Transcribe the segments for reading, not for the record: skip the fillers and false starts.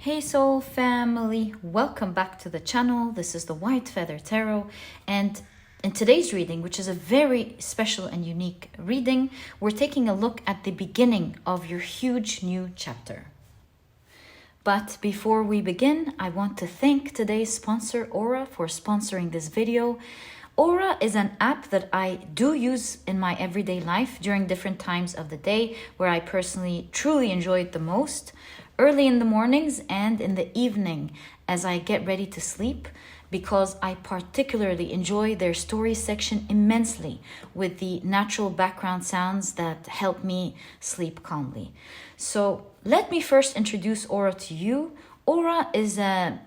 Hey Soul family, welcome back to the channel. This is the White Feather Tarot, and in today's reading, which is a very special and unique reading, we're taking a look at the beginning of your huge new chapter. But before we begin, I want to thank today's sponsor Aura for sponsoring this video. Aura is an app that I do use in my everyday life during different times of the day where I personally truly enjoy it the most. Early in the mornings and in the evening as I get ready to sleep, because I particularly enjoy their story section immensely with the natural background sounds that help me sleep calmly. So let me first introduce Aura to you. Aura is a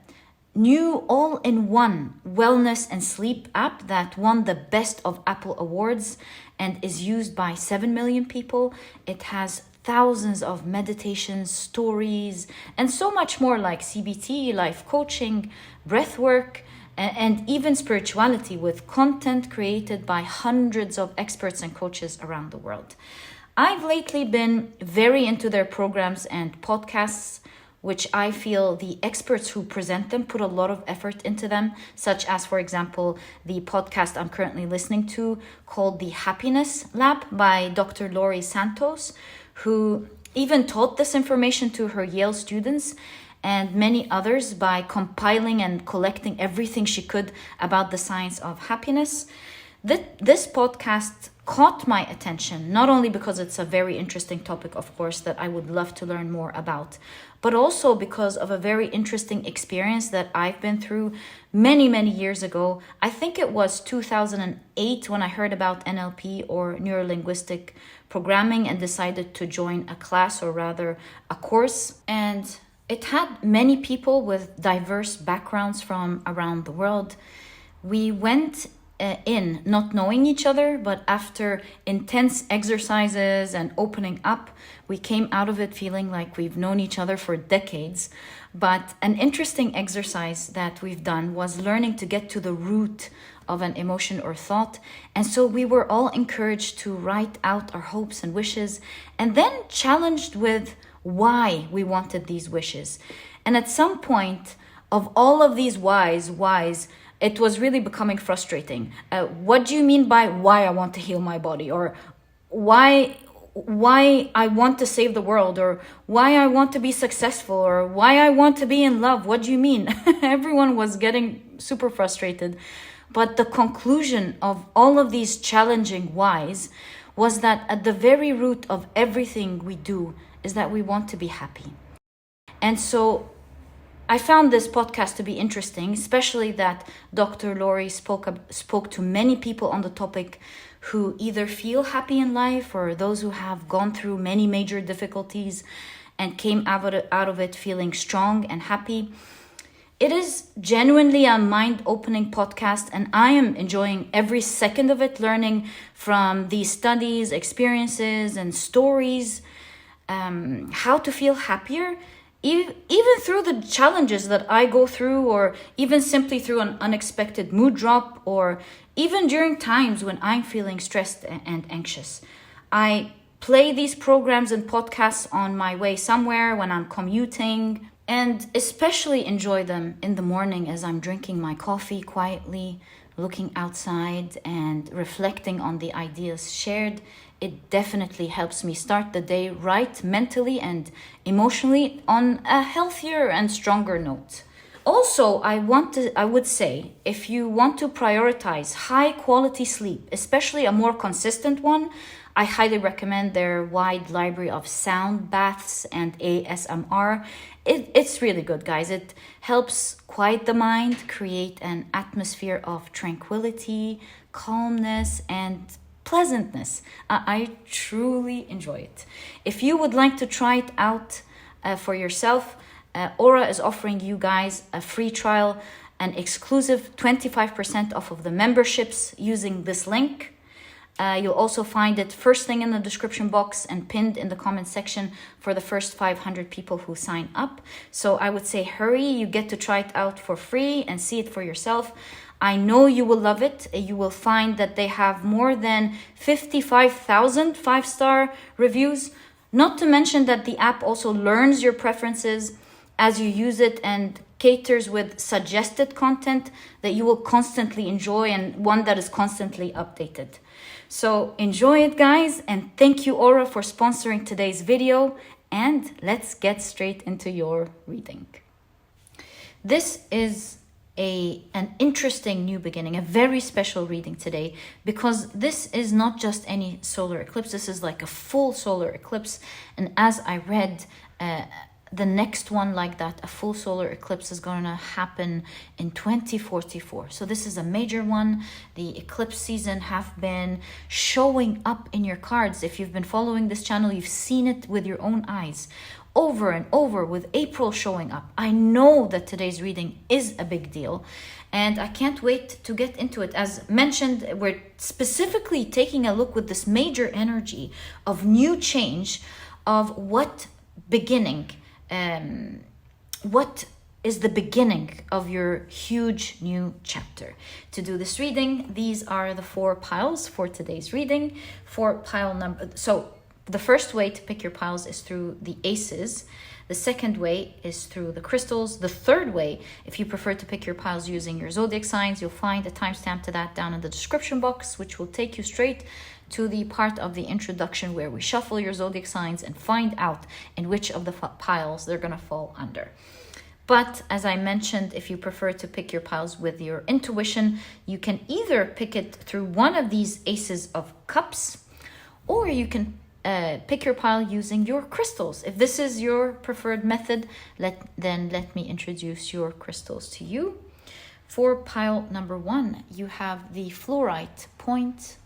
new all-in-one wellness and sleep app that won the Best of Apple Awards and is used by 7 million people. It has thousands of meditations, stories, and so much more like CBT, life coaching, breath work, and even spirituality with content created by hundreds of experts and coaches around the world. I've lately been very into their programs and podcasts, which I feel the experts who present them put a lot of effort into them, such as, for example, the podcast I'm currently listening to called The Happiness Lab by Dr. Laurie Santos, who even taught this information to her Yale students and many others by compiling and collecting everything she could about the science of happiness. This podcast caught my attention, not only because it's a very interesting topic, of course, that I would love to learn more about, but also because of a very interesting experience that I've been through many, many years ago. I think it was 2008 when I heard about NLP or neurolinguistic programming and decided to join a class, or rather a course. And it had many people with diverse backgrounds from around the world. We went in not knowing each other, but after intense exercises and opening up, we came out of it feeling like we've known each other for decades. But an interesting exercise that we've done was learning to get to the root of an emotion or thought. And so we were all encouraged to write out our hopes and wishes, and then challenged with why we wanted these wishes. And at some point of all of these whys, it was really becoming frustrating. What do you mean by why I want to heal my body? Or why I want to save the world? Or why I want to be successful? Or why I want to be in love? What do you mean? Everyone was getting super frustrated. But the conclusion of all of these challenging whys was that at the very root of everything we do is that we want to be happy. And so I found this podcast to be interesting, especially that Dr. Laurie spoke to many people on the topic who either feel happy in life or those who have gone through many major difficulties and came out of it feeling strong and happy. It is genuinely a mind-opening podcast, and I am enjoying every second of it, learning from these studies, experiences, and stories, how to feel happier, even through the challenges that I go through, or even simply through an unexpected mood drop, or even during times when I'm feeling stressed and anxious. I play these programs and podcasts on my way somewhere, when I'm commuting, and especially enjoy them in the morning as I'm drinking my coffee quietly, looking outside and reflecting on the ideas shared. It definitely helps me start the day right mentally and emotionally on a healthier and stronger note. Also, I would say, if you want to prioritize high quality sleep, especially a more consistent one, I highly recommend their wide library of sound baths and ASMR. It's really good, guys. It helps quiet the mind, create an atmosphere of tranquility, calmness, and pleasantness. I truly enjoy it. If you would like to try it out for yourself, Aura is offering you guys a free trial, an exclusive 25% off of the memberships using this link. You'll also find it first thing in the description box and pinned in the comment section for the first 500 people who sign up. So I would say hurry, you get to try it out for free and see it for yourself. I know you will love it. You will find that they have more than 55,000 5-star reviews. Not to mention that the app also learns your preferences as you use it, and caters with suggested content that you will constantly enjoy, and one that is constantly updated. So enjoy it, guys, and thank you, Aura, for sponsoring today's video, and let's get straight into your reading. This is an interesting new beginning, a very special reading today, because this is not just any solar eclipse. This is like a full solar eclipse, and as I read, the next one like that, a full solar eclipse, is going to happen in 2044. So this is a major one. The eclipse season have been showing up in your cards. If you've been following this channel, you've seen it with your own eyes over and over, with April showing up. I know that today's reading is a big deal, and I can't wait to get into it. As mentioned, we're specifically taking a look with this major energy of new change, of what beginning, what is the beginning of your huge new chapter. To do this reading, these are the 4 piles for today's reading. For pile number, so the first way to pick your piles is through the aces. The second way is through the crystals. The third way, if you prefer to pick your piles using your zodiac signs, you'll find a timestamp to that down in the description box, which will take you straight to the part of the introduction where we shuffle your zodiac signs and find out in which of the piles they're going to fall under. But as I mentioned, if you prefer to pick your piles with your intuition, you can either pick it through one of these aces of cups, or you can pick your pile using your crystals. If this is your preferred method, then let me introduce your crystals to you. For pile number 1, you have the Fluorite point.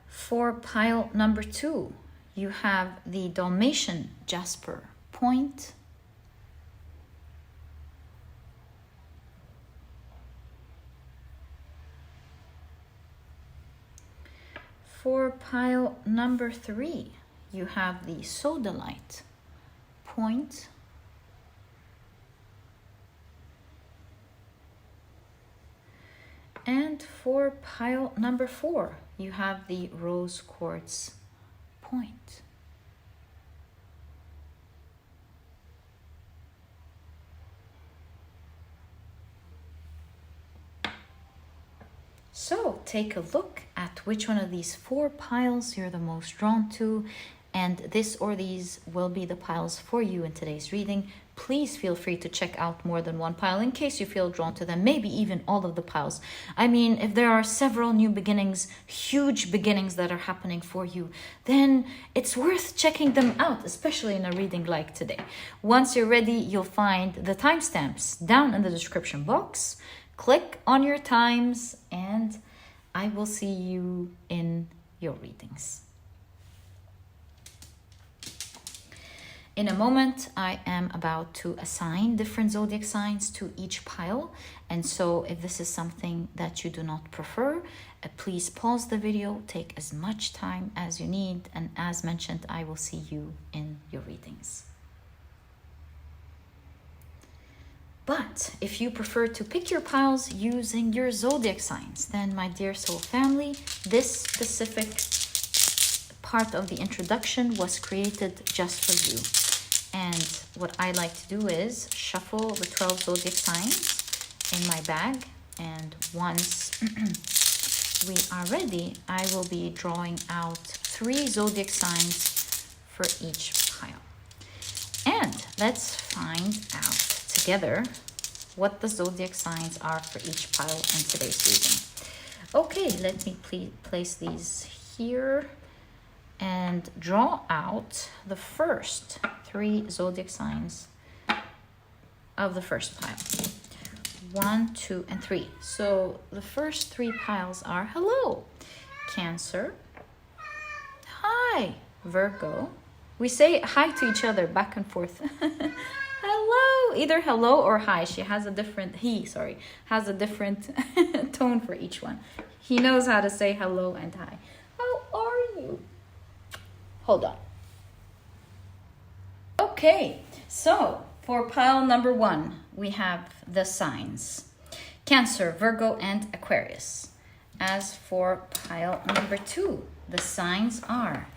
For pile number 2, you have the Dalmatian Jasper point. For pile number 3, you have the Sodalite point. And for pile number 4, you have the Rose Quartz point. So take a look at which one of these 4 piles you're the most drawn to, and this or these will be the piles for you in today's reading. Please feel free to check out more than one pile in case you feel drawn to them, maybe even all of the piles. I mean, if there are several new beginnings, huge beginnings that are happening for you, then it's worth checking them out, especially in a reading like today. Once you're ready, you'll find the timestamps down in the description box. Click on your times, and I will see you in your readings. In a moment, I am about to assign different zodiac signs to each pile. And so if this is something that you do not prefer, please pause the video, take as much time as you need. And as mentioned, I will see you in your readings. But if you prefer to pick your piles using your zodiac signs, then my dear soul family, this specific part of the introduction was created just for you. And what I like to do is shuffle the 12 zodiac signs in my bag. And once we are ready, I will be drawing out 3 zodiac signs for each pile. And let's find out together what the zodiac signs are for each pile in today's reading. Okay, let me place these here and draw out the first 3 zodiac signs of the first pile. 1, 2, and 3. So the first 3 piles are hello, Cancer, hi, Virgo. We say hi to each other back and forth. Hello, either hello or hi. She has a different, has a different tone for each one. He knows how to say hello and hi. How are you? Hold on. Okay, so for pile number 1, we have the signs Cancer, Virgo, and Aquarius. As for pile number 2, the signs are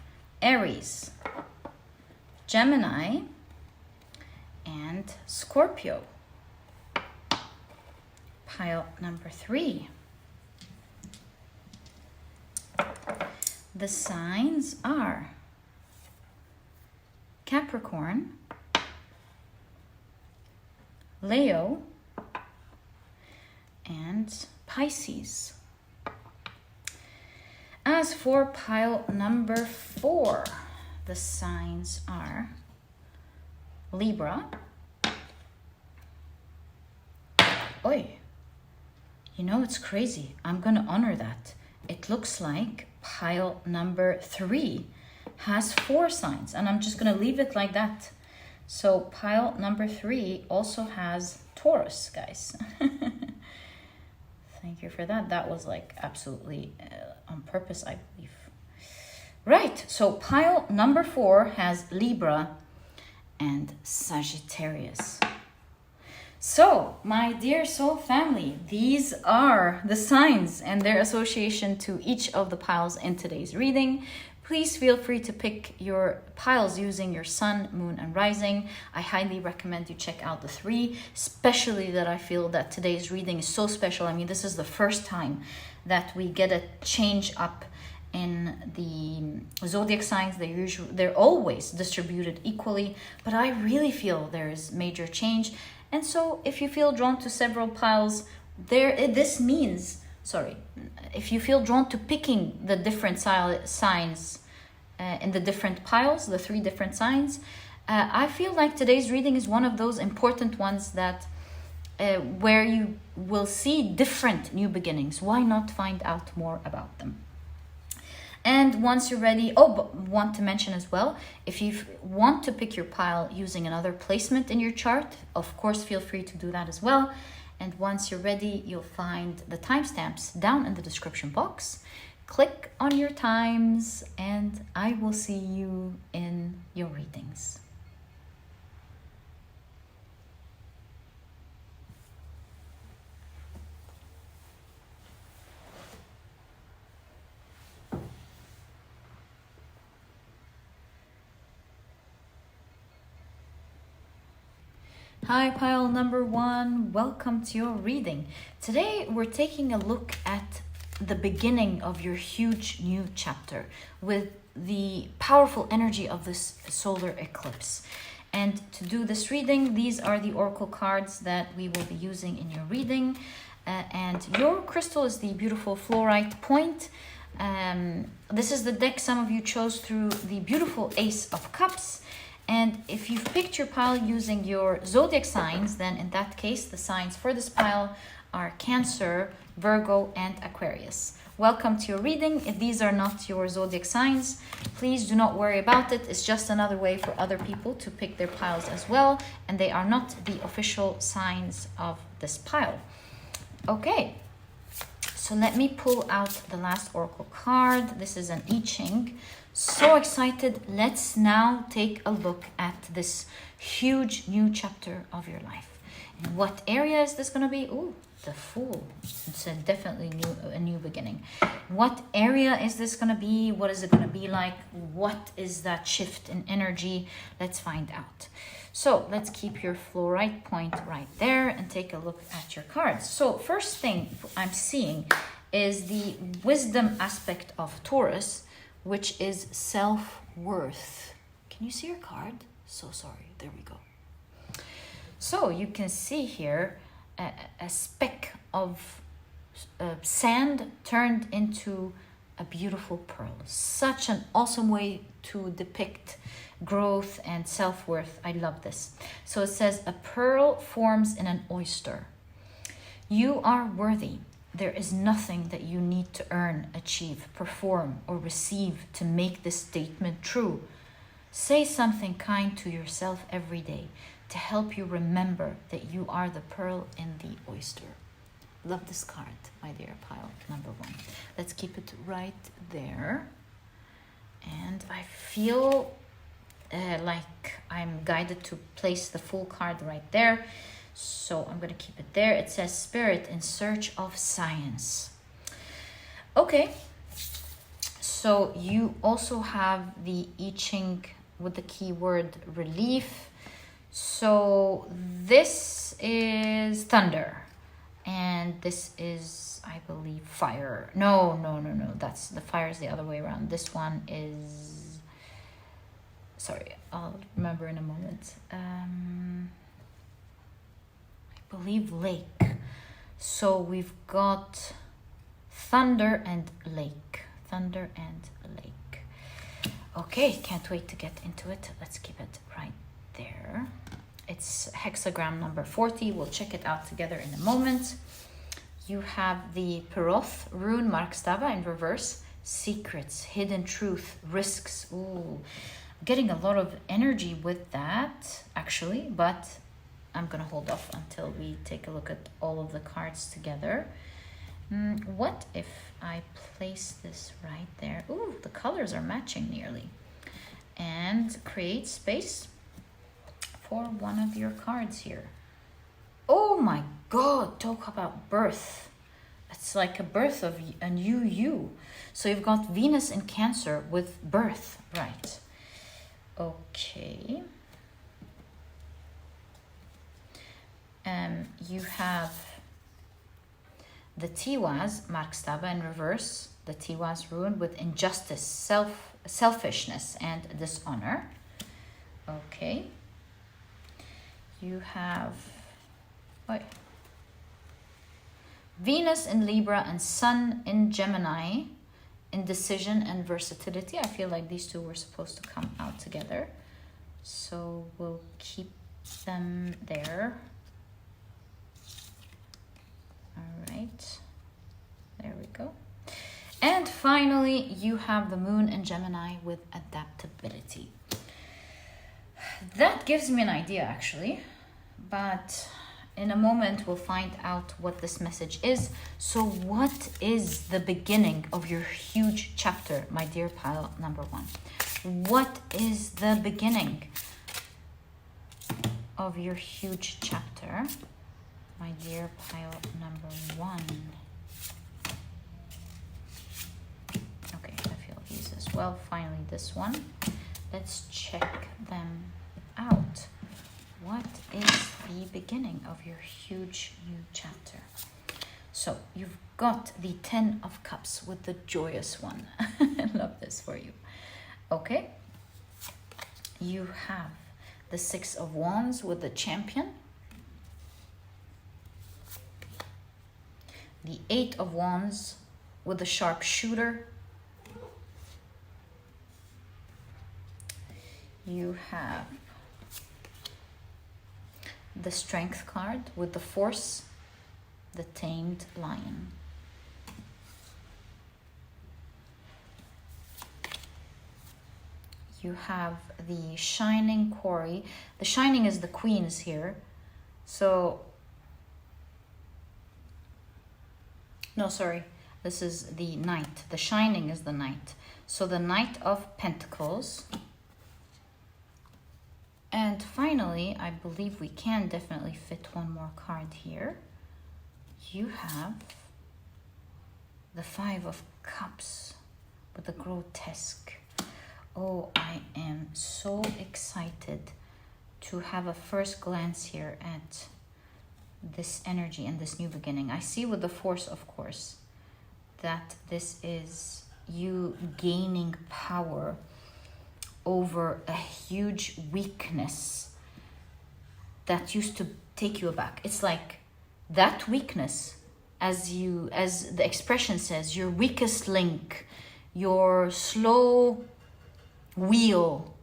Aries, Gemini, and Scorpio. Pile number 3, the signs are Capricorn, Leo, and Pisces. As for pile number 4, the signs are Libra. Oi, you know, it's crazy. I'm gonna honor that. It looks like pile number 3 has 4 signs, and I'm just gonna leave it like that. So pile number 3 also has Taurus, guys. Thank you for that. That was like absolutely on purpose, I believe. Right, so pile number 4 has Libra and Sagittarius. So, my dear soul family, these are the signs and their association to each of the piles in today's reading. Please feel free to pick your piles using your sun, moon, and rising. I highly recommend you check out the 3, especially that I feel that today's reading is so special. I mean, this is the first time that we get a change up in the zodiac signs. They're always distributed equally, but I really feel there is major change. And so if you feel drawn to several piles, if you feel drawn to picking the different signs in the different piles, the 3 different signs, I feel like today's reading is one of those important ones that where you will see different new beginnings. Why not find out more about them? And once you're ready, but want to mention as well, if you want to pick your pile using another placement in your chart, of course, feel free to do that as well. And once you're ready, you'll find the timestamps down in the description box. Click on your times, and I will see you in your readings. Hi, pile number 1, welcome to your reading. Today we're taking a look at the beginning of your huge new chapter with the powerful energy of this solar eclipse. And to do this reading, these are the oracle cards that we will be using in your reading. And your crystal is the beautiful Fluorite point. This is the deck some of you chose through the beautiful Ace of Cups. And if you've picked your pile using your zodiac signs, then in that case, the signs for this pile are Cancer, Virgo, and Aquarius. Welcome to your reading. If these are not your zodiac signs, please do not worry about it. It's just another way for other people to pick their piles as well, and they are not the official signs of this pile. Okay, so let me pull out the last oracle card. This is an I Ching. So excited. Let's now take a look at this huge new chapter of your life. And what area is this going to be? Ooh, the Fool. It's definitely a new beginning. What area is this going to be? What is it going to be like? What is that shift in energy? Let's find out. So let's keep your Fluorite point right there and take a look at your cards. So first thing I'm seeing is the wisdom aspect of Taurus, which is self-worth. Can you see your card? So sorry. There we go. So you can see here a speck of sand turned into a beautiful pearl. Such an awesome way to depict growth and self-worth. I love this. So it says, a pearl forms in an oyster. You are worthy. There is nothing that you need to earn, achieve, perform, or receive to make this statement true. Say something kind to yourself every day to help you remember that you are the pearl in the oyster. Love this card, my dear pile number 1. Let's keep it right there. And I feel like I'm guided to place the Fool card right there. So I'm going to keep it there. It says, Spirit in search of science. Okay. So you also have the I Ching with the keyword relief. So this is thunder, and this is, I believe, fire. No. That's the fire is the other way around. This one is, sorry, I'll remember in a moment. I believe lake. So we've got thunder and lake. Thunder and lake. Okay, can't wait to get into it. Let's keep it right there. It's hexagram number 40. We'll check it out together in a moment. You have the Peroth rune Markstava in reverse. Secrets, hidden truth, risks. Ooh, getting a lot of energy with that, actually, but I'm gonna hold off until we take a look at all of the cards together. What if I place this right there? Ooh, the colors are matching nearly. And create space for one of your cards here. Oh my God, talk about birth. It's like a birth of a new you. So you've got Venus in Cancer with birth, right? Okay. You have the Tiwaz, Markstava in reverse, the Tiwaz rune with injustice, selfishness, and dishonor. Okay. You have Venus in Libra and Sun in Gemini, indecision and versatility. I feel like these two were supposed to come out together. So we'll keep them there. All right, there we go. And finally, you have the Moon in Gemini with adaptability. That gives me an idea, actually, but in a moment we'll find out what this message is. So what is the beginning of your huge chapter, my dear pile number 1? What is the beginning of your huge chapter, my dear pile number 1? Okay, I feel these as well. Finally, this one. Let's check them out. What is the beginning of your huge new chapter? So you've got the 10 of Cups with the joyous one. I love this for you. Okay. You have the 6 of Wands with the Champion. The 8 of Wands with the Sharpshooter. You have the Strength card with the Force, the Tamed Lion. You have the Shining Quarry. The Shining is the Queens here. So, no, sorry. This is the Knight. The Shining is the Knight. So the Knight of Pentacles. And finally, I believe we can definitely fit one more card here. You have the 5 of Cups with the Grotesque. Oh, I am so excited to have a first glance here at this energy and this new beginning. I see with the Force, of course, that this is you gaining power over a huge weakness that used to take you aback. It's like that weakness, as the expression says, your weakest link, your slow wheel.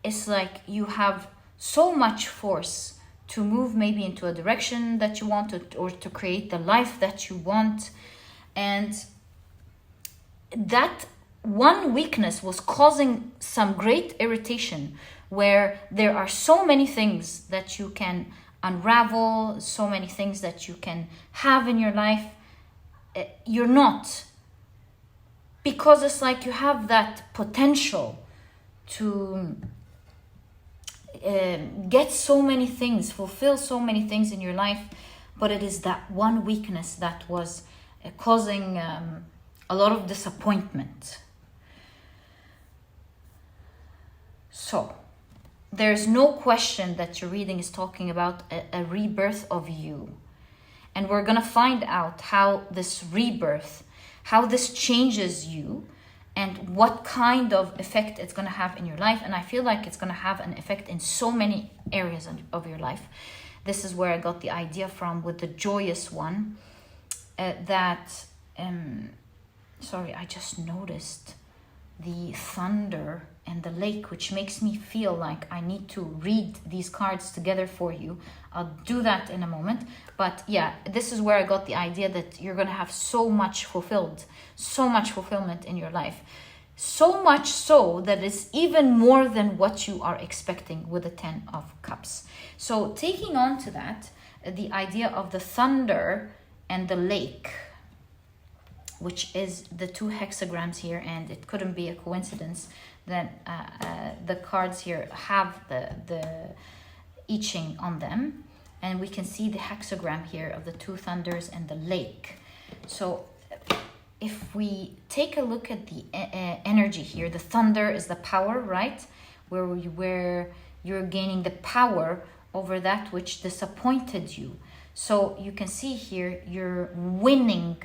It's like you have so much force to move maybe into a direction that you want or to create the life that you want. And that one weakness was causing some great irritation, where there are so many things that you can unravel, so many things that you can have in your life. You're not, because it's like you have that potential to get so many things, fulfill so many things in your life, but it is that one weakness that was causing a lot of disappointment. So there's no question that your reading is talking about a rebirth of you. And we're going to find out how this rebirth, how this changes you, and what kind of effect it's going to have in your life. And I feel like it's going to have an effect in so many areas of your life. This is where I got the idea from with the joyous one. Sorry, I just noticed the thunder and the lake, which makes me feel like I need to read these cards together for you. I'll do that in a moment. But yeah, this is where I got the idea that you're going to have so much fulfillment in your life. So much so that it's even more than what you are expecting with the 10 of Cups. So taking on to that, the idea of the thunder and the lake, which is the 2 hexagrams here, and it couldn't be a coincidence that the cards here have the I Ching on them, and we can see the hexagram here of the 2 thunders and the lake. So if we take a look at the energy here, the thunder is the power, right? Where you're gaining the power over that which disappointed you. So you can see here you're winning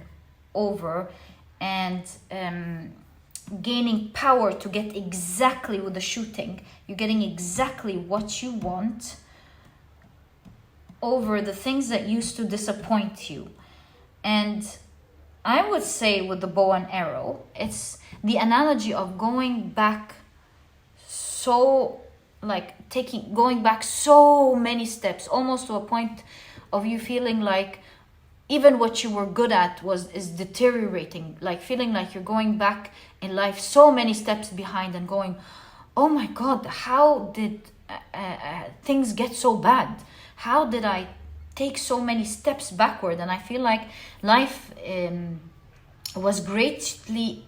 over and gaining power to get exactly with the shooting. You're getting exactly what you want over the things that used to disappoint you. And I would say with the bow and arrow, it's the analogy of going back going back so many steps, almost to a point of you feeling like even what you were good at is deteriorating, like feeling like you're going back in life so many steps behind and going, oh my God, how did things get so bad? How did I take so many steps backward? And I feel like life was greatly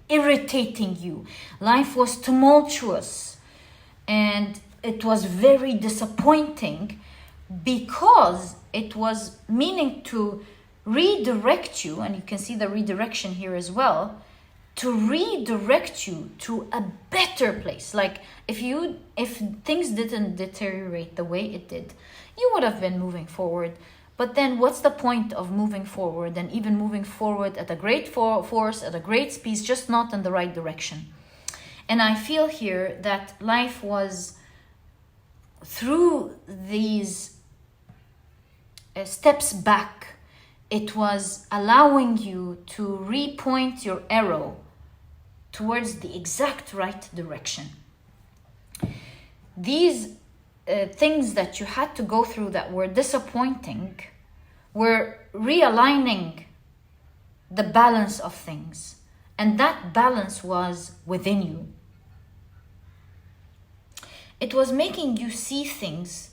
irritating you. Life was tumultuous and it was very disappointing, because it was meaning to redirect you, and you can see the redirection here as well, to redirect you to a better place. Like if things didn't deteriorate the way it did, you would have been moving forward. But then what's the point of moving forward, and even moving forward at a great force, at a great speed, just not in the right direction? And I feel here that life was, through these steps back, it was allowing you to repoint your arrow towards the exact right direction. These things that you had to go through that were disappointing were realigning the balance of things, and that balance was within you. It was making you see things,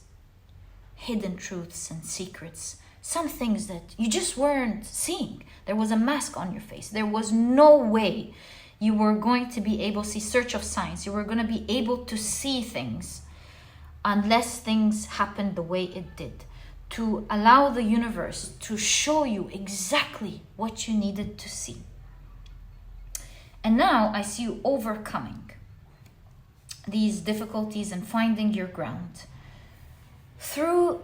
hidden truths and secrets, some things that you just weren't seeing. There was a mask on your face. There was no way you were going to be able to see, search of signs. You were going to be able to see things unless things happened the way it did, to allow the universe to show you exactly what you needed to see. And now I see you overcoming these difficulties and finding your ground through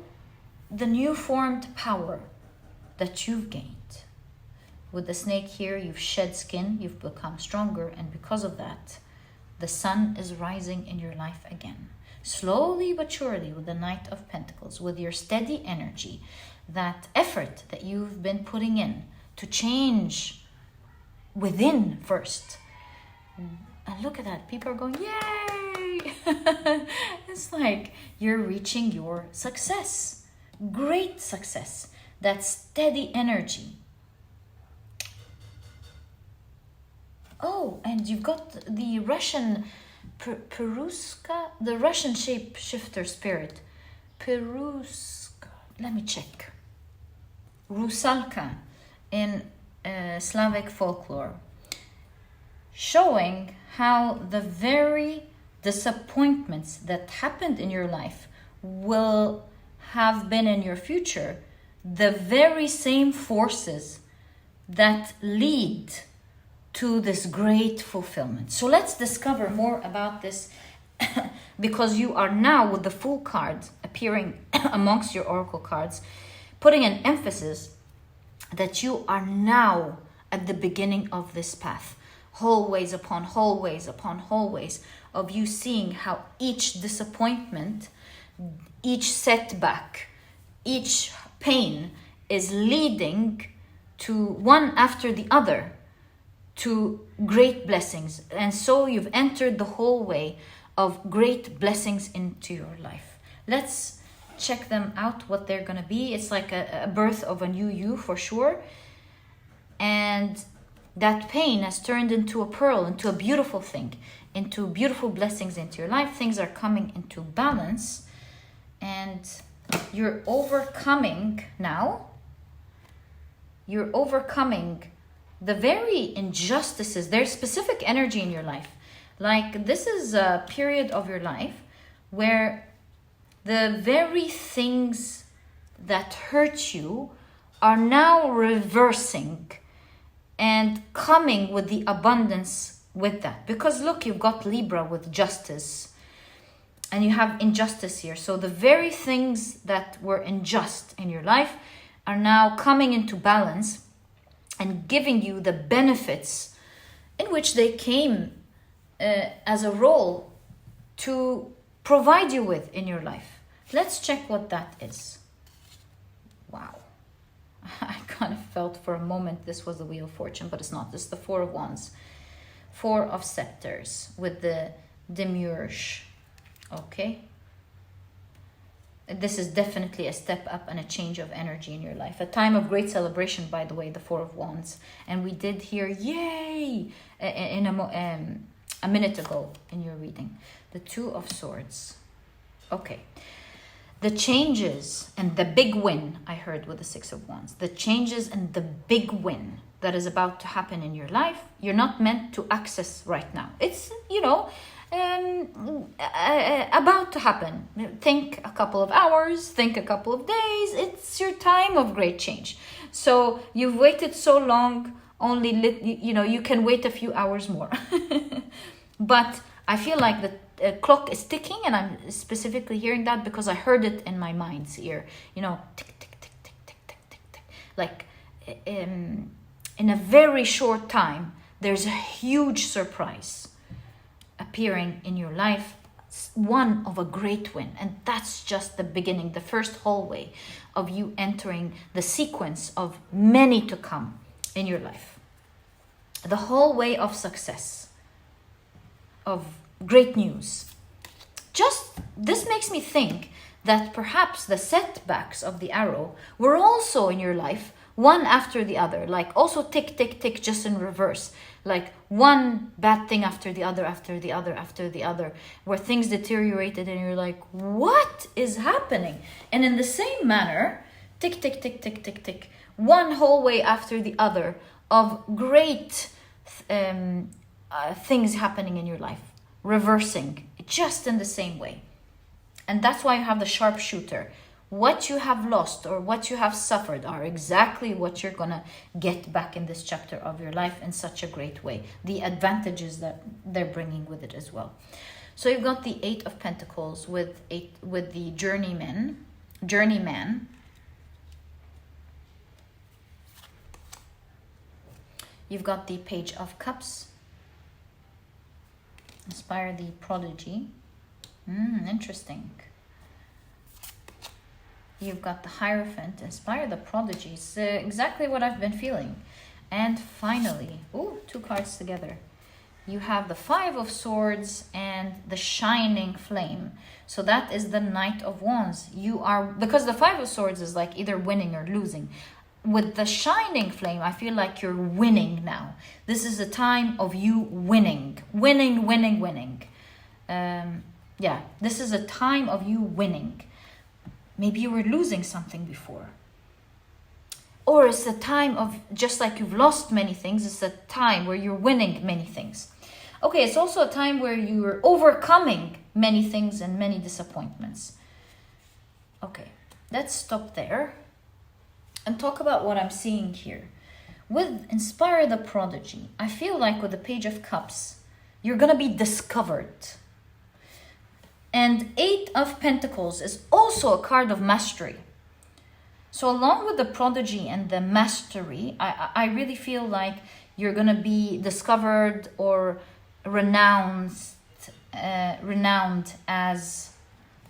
the new formed power that you've gained. With the snake here, you've shed skin, you've become stronger, and because of that, the sun is rising in your life again. Slowly but surely, with the Knight of Pentacles, with your steady energy, that effort that you've been putting in to change within first. And look at that, people are going, yay! It's like you're reaching your success, great success, that steady energy. Oh, and you've got the Russian Peruska, the Russian shapeshifter spirit. Peruska, let me check. Rusalka in Slavic folklore, showing how the very disappointments that happened in your life will have been in your future the very same forces that lead to this great fulfillment. So let's discover more about this because you are now, with the Fool card appearing amongst your oracle cards, putting an emphasis that you are now at the beginning of this path. Hallways upon hallways upon hallways of you seeing how each disappointment, each setback, each pain is leading to one after the other to great blessings. And so you've entered the hallway of great blessings into your life. Let's check them out, what they're gonna be. It's like a birth of a new you for sure. And that pain has turned into a pearl, into a beautiful thing, into beautiful blessings into your life. Things are coming into balance and you're overcoming now. You're overcoming the very injustices. There's specific energy in your life. Like this is a period of your life where the very things that hurt you are now reversing and coming with the abundance with that. Because look, you've got Libra with justice and you have injustice here. So the very things that were unjust in your life are now coming into balance and giving you the benefits in which they came as a role to provide you with in your life. Let's check what that is. Wow. I kind of felt for a moment this was the Wheel of Fortune, but it's not. This is the Four of Wands. Four of Scepters with the Dmytro. Okay. This is definitely a step up and a change of energy in your life. A time of great celebration, by the way, the Four of Wands. And we did hear yay in a minute ago in your reading. The Two of Swords. Okay. The changes and the big win, I heard with the Six of Wands. The changes and the big win that is about to happen in your life, you're not meant to access right now. It's, about to happen. Think a couple of hours, think a couple of days. It's your time of great change. So you've waited so long, you can wait a few hours more. But I feel like the clock is ticking, and I'm specifically hearing that because I heard it in my mind's ear. Tick, tick, tick, tick, tick, tick, tick, tick. Like in a very short time, there's a huge surprise appearing in your life, one of a great win. And that's just the beginning, the first hallway of you entering the sequence of many to come in your life. The hallway of success, of great news. Just this makes me think that perhaps the setbacks of the arrow were also in your life, one after the other, like also tick, tick, tick, just in reverse, like one bad thing after the other, after the other, after the other, where things deteriorated and you're like, what is happening? And in the same manner, tick, tick, tick, tick, tick, tick, one hallway after the other of great things happening in your life, reversing just in the same way. And that's why you have the sharpshooter. What you have lost or what you have suffered are exactly what you're gonna get back in this chapter of your life in such a great way. The advantages that they're bringing with it as well. So you've got the Eight of Pentacles with the journeyman. You've got the Page of Cups. Inspire the Prodigy. Interesting. You've got the Hierophant. Inspire the Prodigy. It's exactly what I've been feeling. And finally, two cards together. You have the Five of Swords and the Shining Flame. So that is the Knight of Wands. Because the Five of Swords is like either winning or losing. With the Shining Flame, I feel like you're winning now. This is a time of you winning. Winning. This is a time of you winning. Maybe you were losing something before. Or it's a time of, just like you've lost many things, it's a time where you're winning many things. Okay, it's also a time where you're overcoming many things and many disappointments. Okay, let's stop there and talk about what I'm seeing here. with Inspire the Prodigy, I feel like with the Page of Cups, you're going to be discovered. And Eight of Pentacles is also a card of mastery. So along with the Prodigy and the mastery, I really feel like you're going to be discovered or renowned as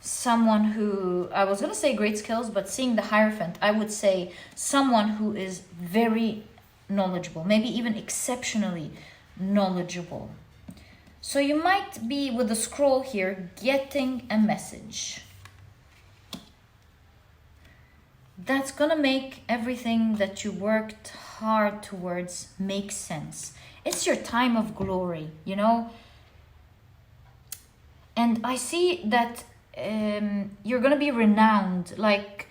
someone who, I was going to say great skills, but seeing the Hierophant, I would say someone who is very knowledgeable, maybe even exceptionally knowledgeable. So you might be, with the scroll here, getting a message that's gonna make everything that you worked hard towards make sense. It's your time of glory, you know? And I see that you're gonna be renowned, like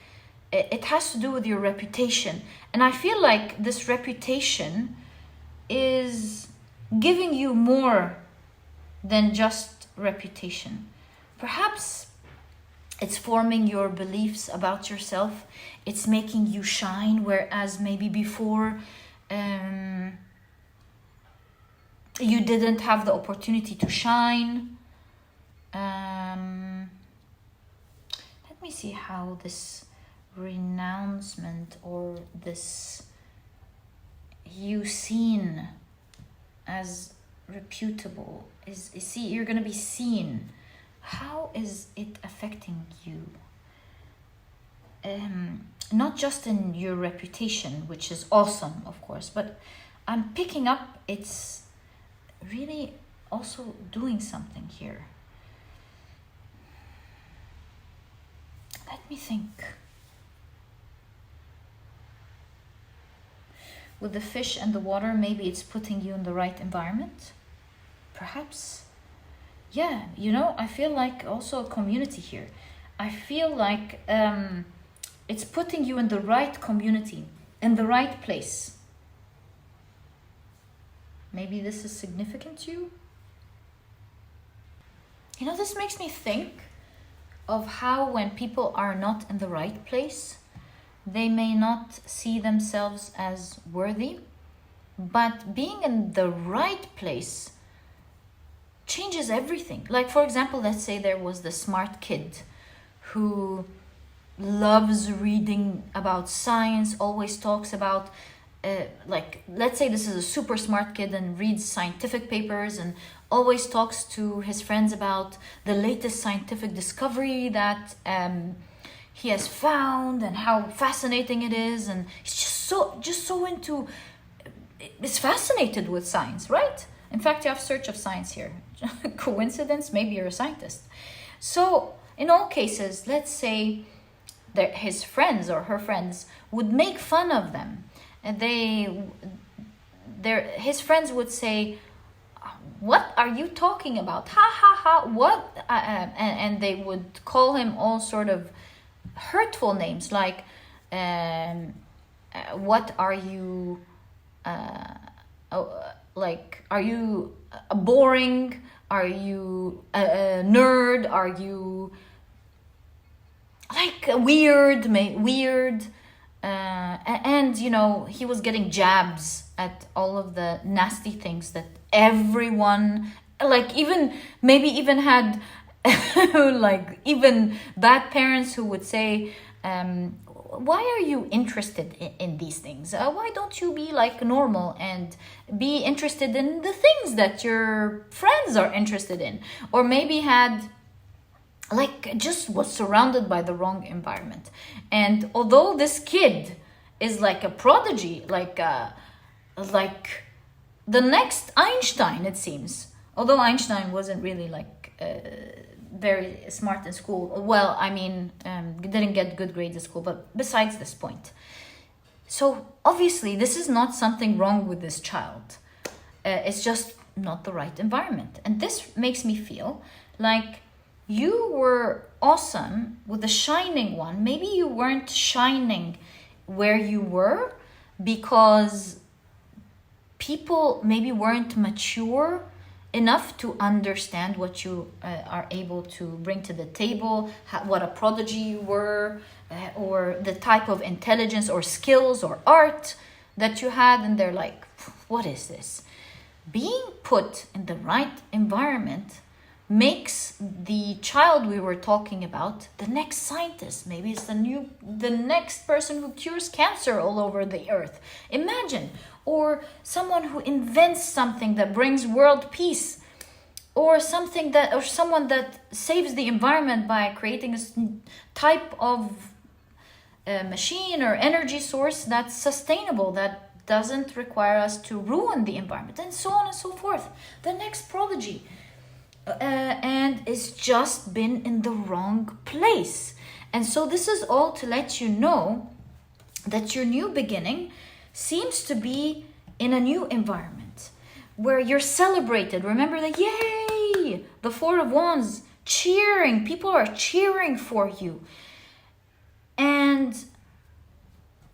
it has to do with your reputation. And I feel like this reputation is giving you more than just reputation. Perhaps it's forming your beliefs about yourself. It's making you shine, whereas maybe before you didn't have the opportunity to shine. Let me see how this renouncement or this you seen as reputable is see, you're going to be seen. How is it affecting you? Not just in your reputation, which is awesome, of course, but I'm picking up it's really also doing something here. Let me think. With the fish and the water, maybe it's putting you in the right environment. Perhaps. Yeah, you know, I feel like also a community here. I feel like it's putting you in the right community, in the right place. Maybe this is significant to you. You know, this makes me think of how when people are not in the right place, they may not see themselves as worthy, but being in the right place changes everything. Like, for example, let's say there was the smart kid who loves reading about science, always talks about like, let's say this is a super smart kid and reads scientific papers and always talks to his friends about the latest scientific discovery that he has found and how fascinating it is, and he's just so into, is fascinated with science, right? In fact, you have search of science here. Coincidence? Maybe you're a scientist. So in all cases, let's say that his friends or her friends would make fun of them, and his friends would say, "What are you talking about? Ha ha ha! What?" And they would call him all sort of hurtful names, like, "What are you? Like, are you boring? Are you a nerd? Are you like weird? And you know, he was getting jabs at all of the nasty things that everyone, like, maybe even had like even bad parents who would say, why are you interested in these things? Why don't you be like normal and be interested in the things that your friends are interested in? Or maybe had, like, just was surrounded by the wrong environment. And although this kid is like a prodigy, like the next Einstein, it seems, although Einstein wasn't really like very smart in school. Well, I mean, didn't get good grades at school, but besides this point. So obviously this is not something wrong with this child. It's just not the right environment. And this makes me feel like you were awesome with the shining one. Maybe you weren't shining where you were because people maybe weren't mature enough to understand what you are able to bring to the table, what a prodigy you were, or the type of intelligence or skills or art that you had, and they're like, what is this? Being put in the right environment makes the child we were talking about the next scientist. Maybe it's the next person who cures cancer all over the earth. Imagine. Or someone who invents something that brings world peace, or someone that saves the environment by creating a type of machine or energy source that's sustainable, that doesn't require us to ruin the environment, and so on and so forth. The next prodigy. And it's just been in the wrong place. And so this is all to let you know that your new beginning seems to be in a new environment where you're celebrated. Remember that, yay, the Four of Wands, cheering. People are cheering for you. And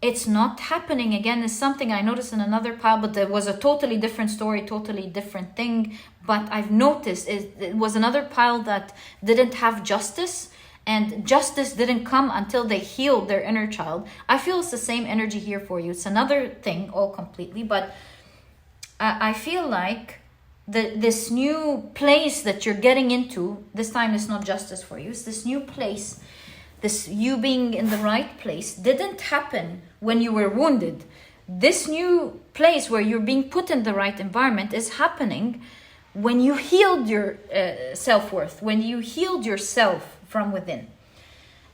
it's not happening again. Is something I noticed in another pile, but there was a totally different story, totally different thing. But I've noticed it was another pile that didn't have justice, and justice didn't come until they healed their inner child. I feel it's the same energy here for you. It's another thing all completely, but I feel like this new place that you're getting into, this time it's not justice for you. It's this new place, this you being in the right place, didn't happen when you were wounded. This new place where you're being put in the right environment is happening when you healed your self-worth, when you healed yourself from within.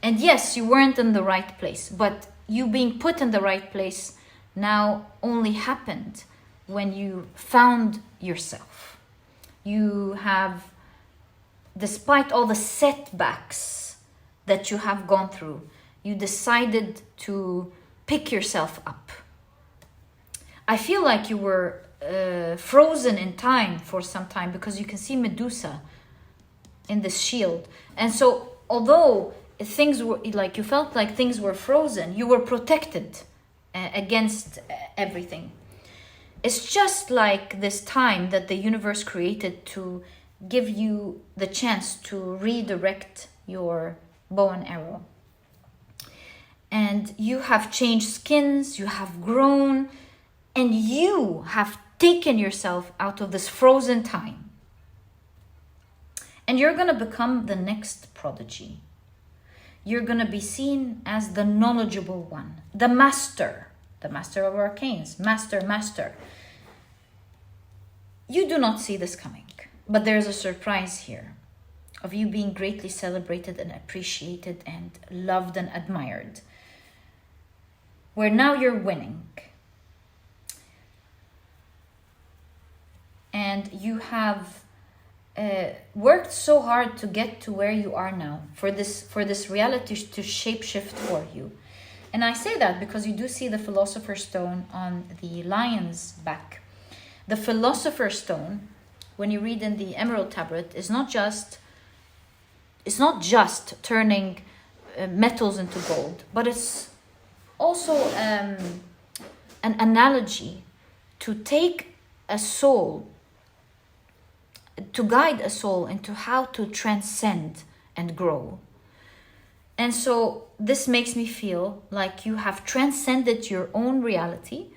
And yes, you weren't in the right place, but you being put in the right place now only happened when you found yourself. You have, despite all the setbacks that you have gone through, you decided to pick yourself up. I feel like you were frozen in time for some time, because you can see Medusa in this shield. And so although things were like, you felt like things were frozen, you were protected against everything. It's just like this time that the universe created to give you the chance to redirect your bow and arrow. And you have changed skins, you have grown, and you have taken yourself out of this frozen time. And you're going to become the next prodigy. You're going to be seen as the knowledgeable one, the master of arcanes, master. You do not see this coming, but there's a surprise here of you being greatly celebrated and appreciated and loved and admired, where now you're winning. And you have worked so hard to get to where you are now, for this reality to shapeshift for you. And I say that because you do see the Philosopher's Stone on the lion's back. The Philosopher's Stone, when you read in the Emerald Tablet, is not just turning metals into gold, but it's also an analogy to take a soul, to guide a soul into how to transcend and grow. And so this makes me feel like you have transcended your own reality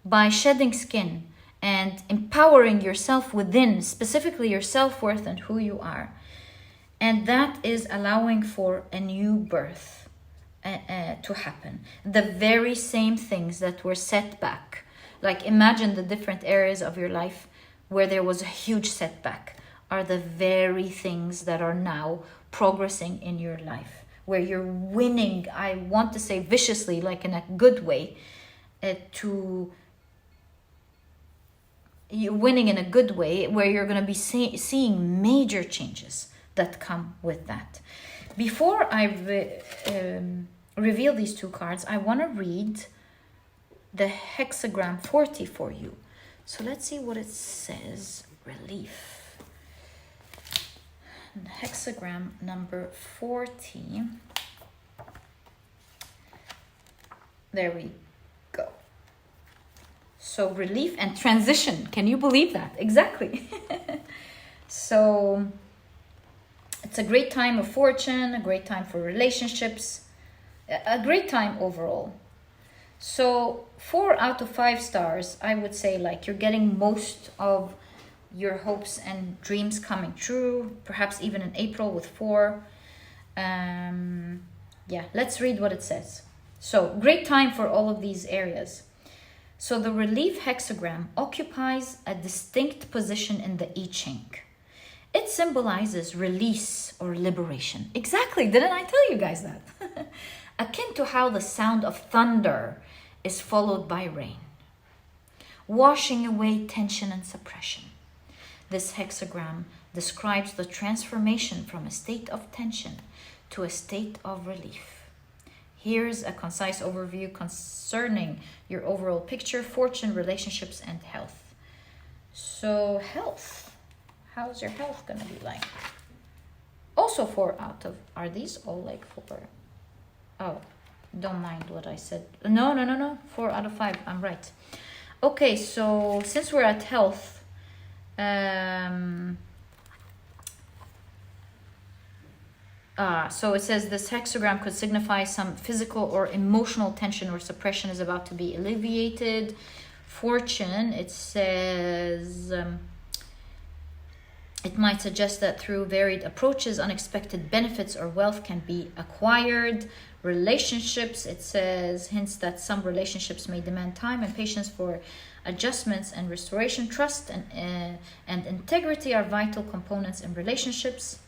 by shedding skin and empowering yourself within, specifically your self-worth and who you are. And that is allowing for a new birth to happen. The very same things that were set back. Like, imagine the different areas of your life where there was a huge setback are the very things that are now progressing in your life, where you're winning, I want to say viciously, like in a good way, you're winning in a good way, where you're going to be seeing major changes that come with that. Before I reveal these two cards, I want to read the hexagram 40 for you. So let's see what it says. Relief. Hexagram number 40. There we go. So relief and transition. Can you believe that? Exactly. So it's a great time of fortune, a great time for relationships, a great time overall. So 4 out of 5 stars, I would say, like, you're getting most of your hopes and dreams coming true, perhaps even in April with 4. Yeah, let's read what it says. So great time for all of these areas. So the relief hexagram occupies a distinct position in the I Ching. It symbolizes release or liberation. Exactly, didn't I tell you guys that? Akin to how the sound of thunder is followed by rain, washing away tension and suppression. This hexagram describes the transformation from a state of tension to a state of relief. Here's a concise overview concerning your overall picture, fortune, relationships, and health. So health, how's your health gonna be like? Also 4 out of, are these all like 4? Oh, don't mind what I said. No. 4 out of 5, I'm right. Okay, so since we're at health, so it says this hexagram could signify some physical or emotional tension or suppression is about to be alleviated. Fortune, it says it might suggest that through varied approaches, unexpected benefits or wealth can be acquired. Relationships, it says, hints that some relationships may demand time and patience for adjustments and restoration. Trust and integrity are vital components in relationships.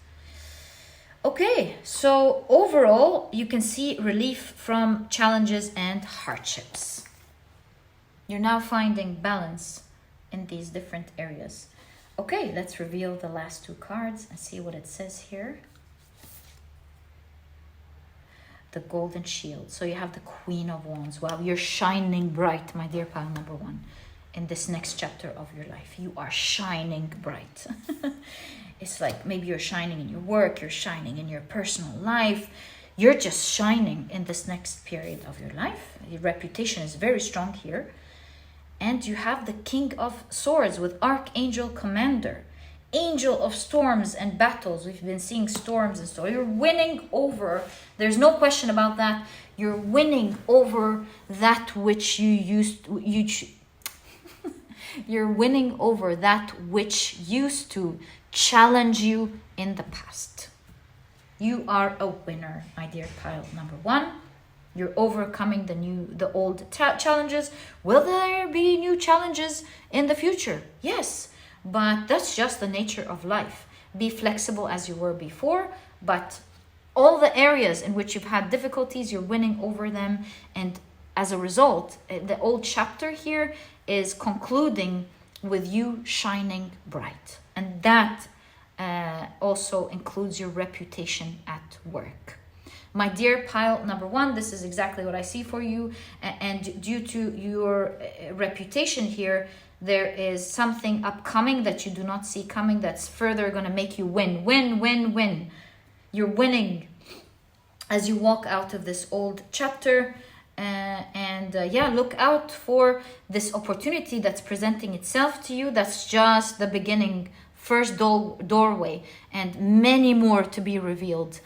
Okay, so overall, you can see relief from challenges and hardships. You're now finding balance in these different areas. Okay, let's reveal the last 2 cards and see what it says here. The Golden Shield. So you have the Queen of Wands. Wow, you're shining bright, my dear pile number 1, in this next chapter of your life. You are shining bright. It's like maybe you're shining in your work, you're shining in your personal life. You're just shining in this next period of your life. Your reputation is very strong here. And you have the King of Swords with Archangel Commander. Angel of storms and battles. We've been seeing storms and so you're winning over. There's no question about that. You're winning over that which you're winning over that which used to challenge you in the past. You are a winner, my dear pile number 1. You're overcoming the old challenges. Will there be new challenges in the future? Yes, but that's just the nature of life. Be flexible as you were before, but all the areas in which you've had difficulties, you're winning over them. And as a result, the old chapter here is concluding with you shining bright. And that also includes your reputation at work. My dear pile number 1, this is exactly what I see for you. And due to your reputation here, there is something upcoming that you do not see coming that's further going to make you win. Win. You're winning as you walk out of this old chapter. Yeah, look out for this opportunity that's presenting itself to you. That's just the beginning, first doorway, and many more to be revealed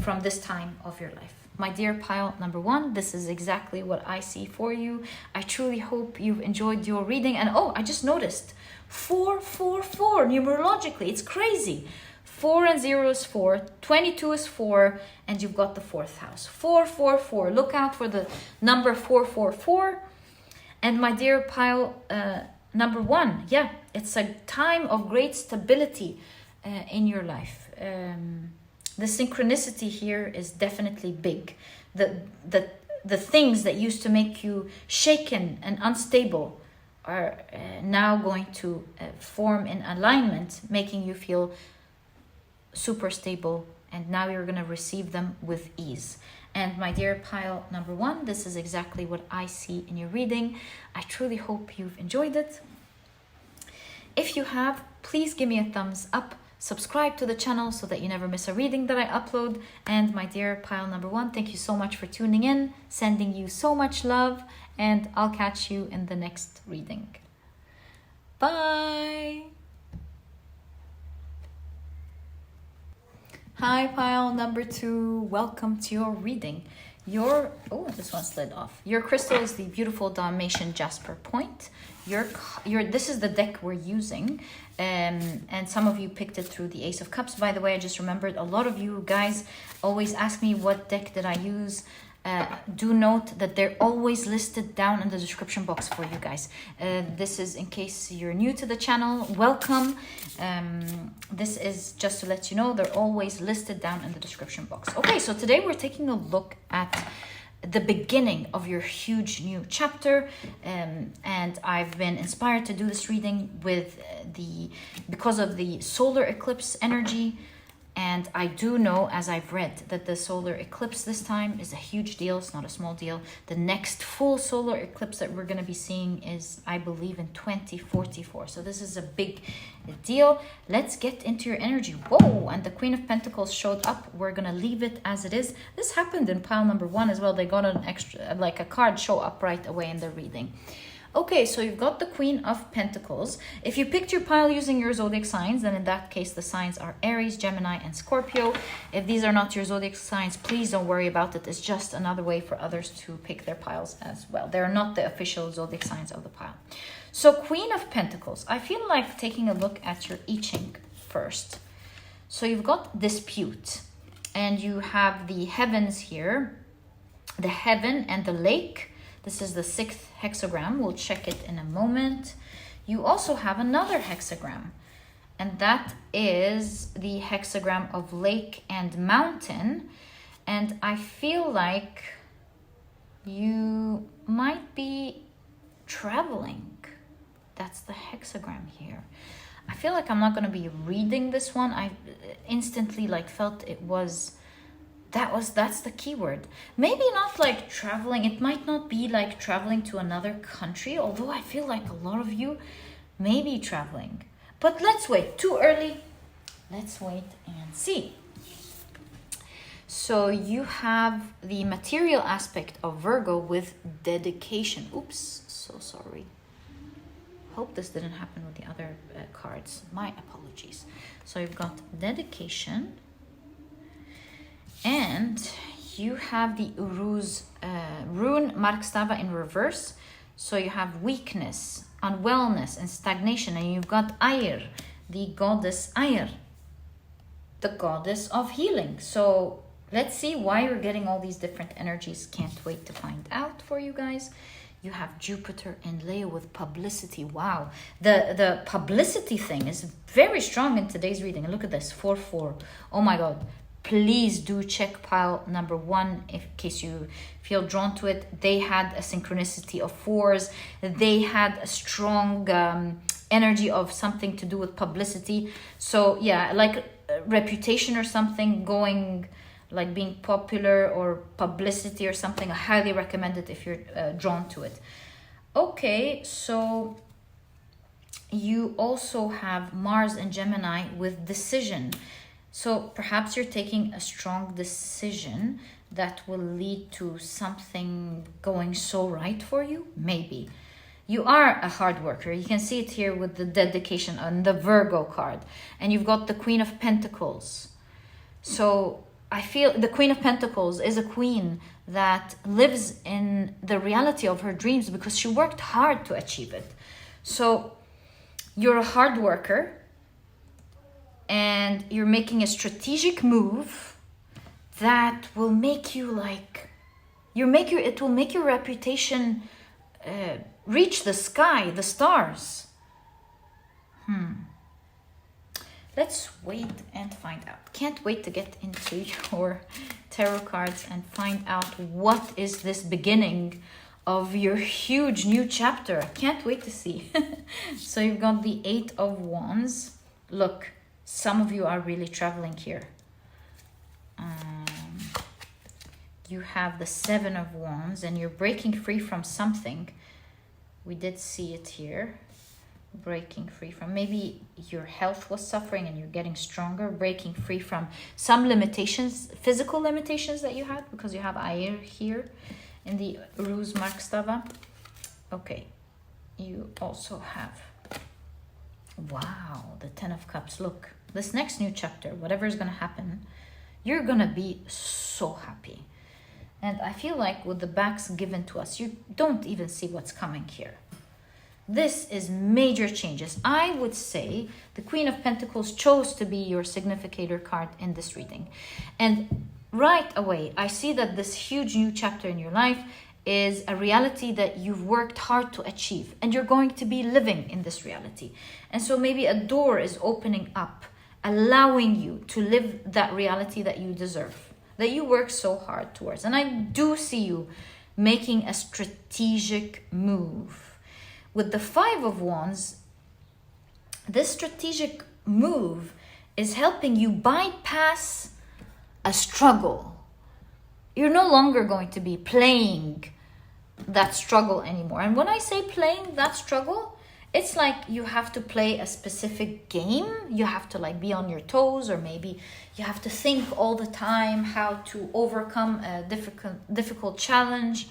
from this time of your life. My dear pile number 1, this is exactly what I see for you. I truly hope you've enjoyed your reading. And oh, I just noticed 444 numerologically. It's crazy. 4 and 0 is 4, 22 is 4, and you've got the 4th house. 444. Look out for the number 444. And my dear pile number 1, yeah, it's a time of great stability in your life. The synchronicity here is definitely big. The things that used to make you shaken and unstable are now going to form in alignment, making you feel super stable, and now you're going to receive them with ease. And my dear pile number 1, this is exactly what I see in your reading. I truly hope you've enjoyed it. If you have, please give me a thumbs up. Subscribe to the channel so that you never miss a reading that I upload. And my dear pile number 1, thank you so much for tuning in, sending you so much love, and I'll catch you in the next reading. Bye! Hi pile number 2, welcome to your reading. Your, oh, this one slid off. Your crystal is the beautiful Dalmatian Jasper point. This is the deck we're using. And some of you picked it through the Ace of Cups. By the way, I just remembered a lot of you guys always ask me what deck did I use. Do note that they're always listed down in the description box for you guys. This is in case you're new to the channel, welcome. This is just to let you know they're always listed down in the description box. Okay, so today we're taking a look at the beginning of your huge new chapter, and I've been inspired to do this reading because of the solar eclipse energy. And I do know, as I've read, that the solar eclipse this time is a huge deal. It's not a small deal. The next full solar eclipse that we're going to be seeing is, I believe, in 2044. So this is a big deal. Let's get into your energy. Whoa! And the Queen of Pentacles showed up. We're going to leave it as it is. This happened in pile number 1 as well. They got an extra, like a card show up right away in the reading. Okay, so you've got the Queen of Pentacles. If you picked your pile using your zodiac signs, then in that case, the signs are Aries, Gemini, and Scorpio. If these are not your zodiac signs, please don't worry about it. It's just another way for others to pick their piles as well. They're not the official zodiac signs of the pile. So Queen of Pentacles, I feel like taking a look at your I Ching first. So you've got dispute, and you have the heavens here, the heaven and the lake. This is the 6th hexagram. We'll check it in a moment. You also have another hexagram, and that is the hexagram of lake and mountain. And I feel like you might be traveling. That's the hexagram here. I feel like I'm not going to be reading this one. I instantly felt it was... That's the keyword. Maybe not like traveling. It might not be like traveling to another country, although I feel like a lot of you may be traveling. But let's wait. Too early. Let's wait and see. So you have the material aspect of Virgo with dedication. Oops, so sorry. Hope this didn't happen with the other cards. My apologies. So you've got dedication. And you have the Roux rune Markstava in reverse. So you have weakness, unwellness, and stagnation. And you've got Air, the goddess Air, the goddess of healing. So let's see why you're getting all these different energies. Can't wait to find out for you guys. You have Jupiter and Leo with publicity. Wow. The publicity thing is very strong in today's reading. And look at this, 4-4. Oh my God. Please do check pile number 1 in case you feel drawn to it. They had a synchronicity of 4s. They had a strong energy of something to do with publicity. So yeah, like reputation or something, going like being popular or publicity or something. I highly recommend it if you're drawn to it. Okay, so you also have Mars and Gemini with decision. So perhaps you're taking a strong decision that will lead to something going so right for you. Maybe. You are a hard worker. You can see it here with the dedication on the Virgo card. And you've got the Queen of Pentacles. So I feel the Queen of Pentacles is a queen that lives in the reality of her dreams because she worked hard to achieve it. So you're a hard worker. And you're making a strategic move that will make you it will make your reputation reach the sky, the stars. Let's wait and find out. Can't wait to get into your tarot cards and find out what is this beginning of your huge new chapter. I can't wait to see. So you've got the 8 of Wands. Look. Some of you are really traveling here. You have the 7 of Wands and you're breaking free from something. We did see it here. Breaking free from, maybe your health was suffering and you're getting stronger. Breaking free from some limitations, physical limitations that you had because you have Air here in the Roux Markstava. Okay, you also have, wow, the 10 of Cups. Look. This next new chapter, whatever is going to happen, you're going to be so happy. And I feel like with the backs given to us, you don't even see what's coming here. This is major changes. I would say the Queen of Pentacles chose to be your significator card in this reading. And right away, I see that this huge new chapter in your life is a reality that you've worked hard to achieve. And you're going to be living in this reality. And so maybe a door is opening up, allowing you to live that reality that you deserve, that you work so hard towards. And I do see you making a strategic move. With the Five of Wands, this strategic move is helping you bypass a struggle. You're no longer going to be playing that struggle anymore. And when I say playing that struggle, it's like you have to play a specific game. You have to like be on your toes, or maybe you have to think all the time how to overcome a difficult challenge,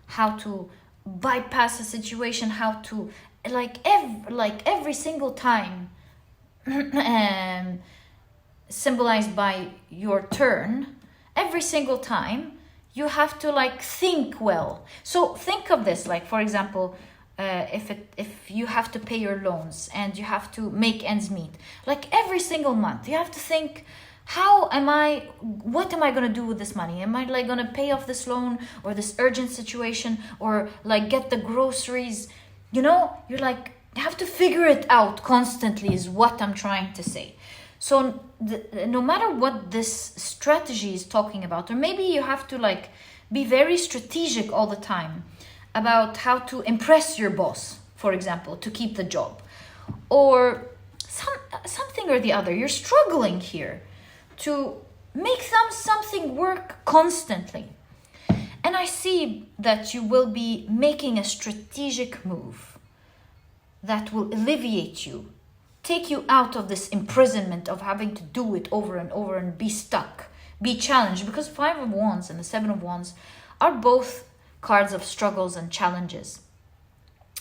how to bypass a situation, how to every single time symbolized by your turn, every single time you have to like think well. So think of this, like for example, if you have to pay your loans and you have to make ends meet, like every single month you have to think, what am I going to do with this money? Am I like going to pay off this loan or this urgent situation, or like get the groceries? You know, you're like, you have to figure it out constantly is what I'm trying to say. So no matter what this strategy is talking about, or maybe you have to like be very strategic all the time about how to impress your boss, for example, to keep the job, or something or the other. You're struggling here to make something work constantly. And I see that you will be making a strategic move that will alleviate you, take you out of this imprisonment of having to do it over and over and be stuck, be challenged. Because Five of Wands and the Seven of Wands are both cards of struggles and challenges.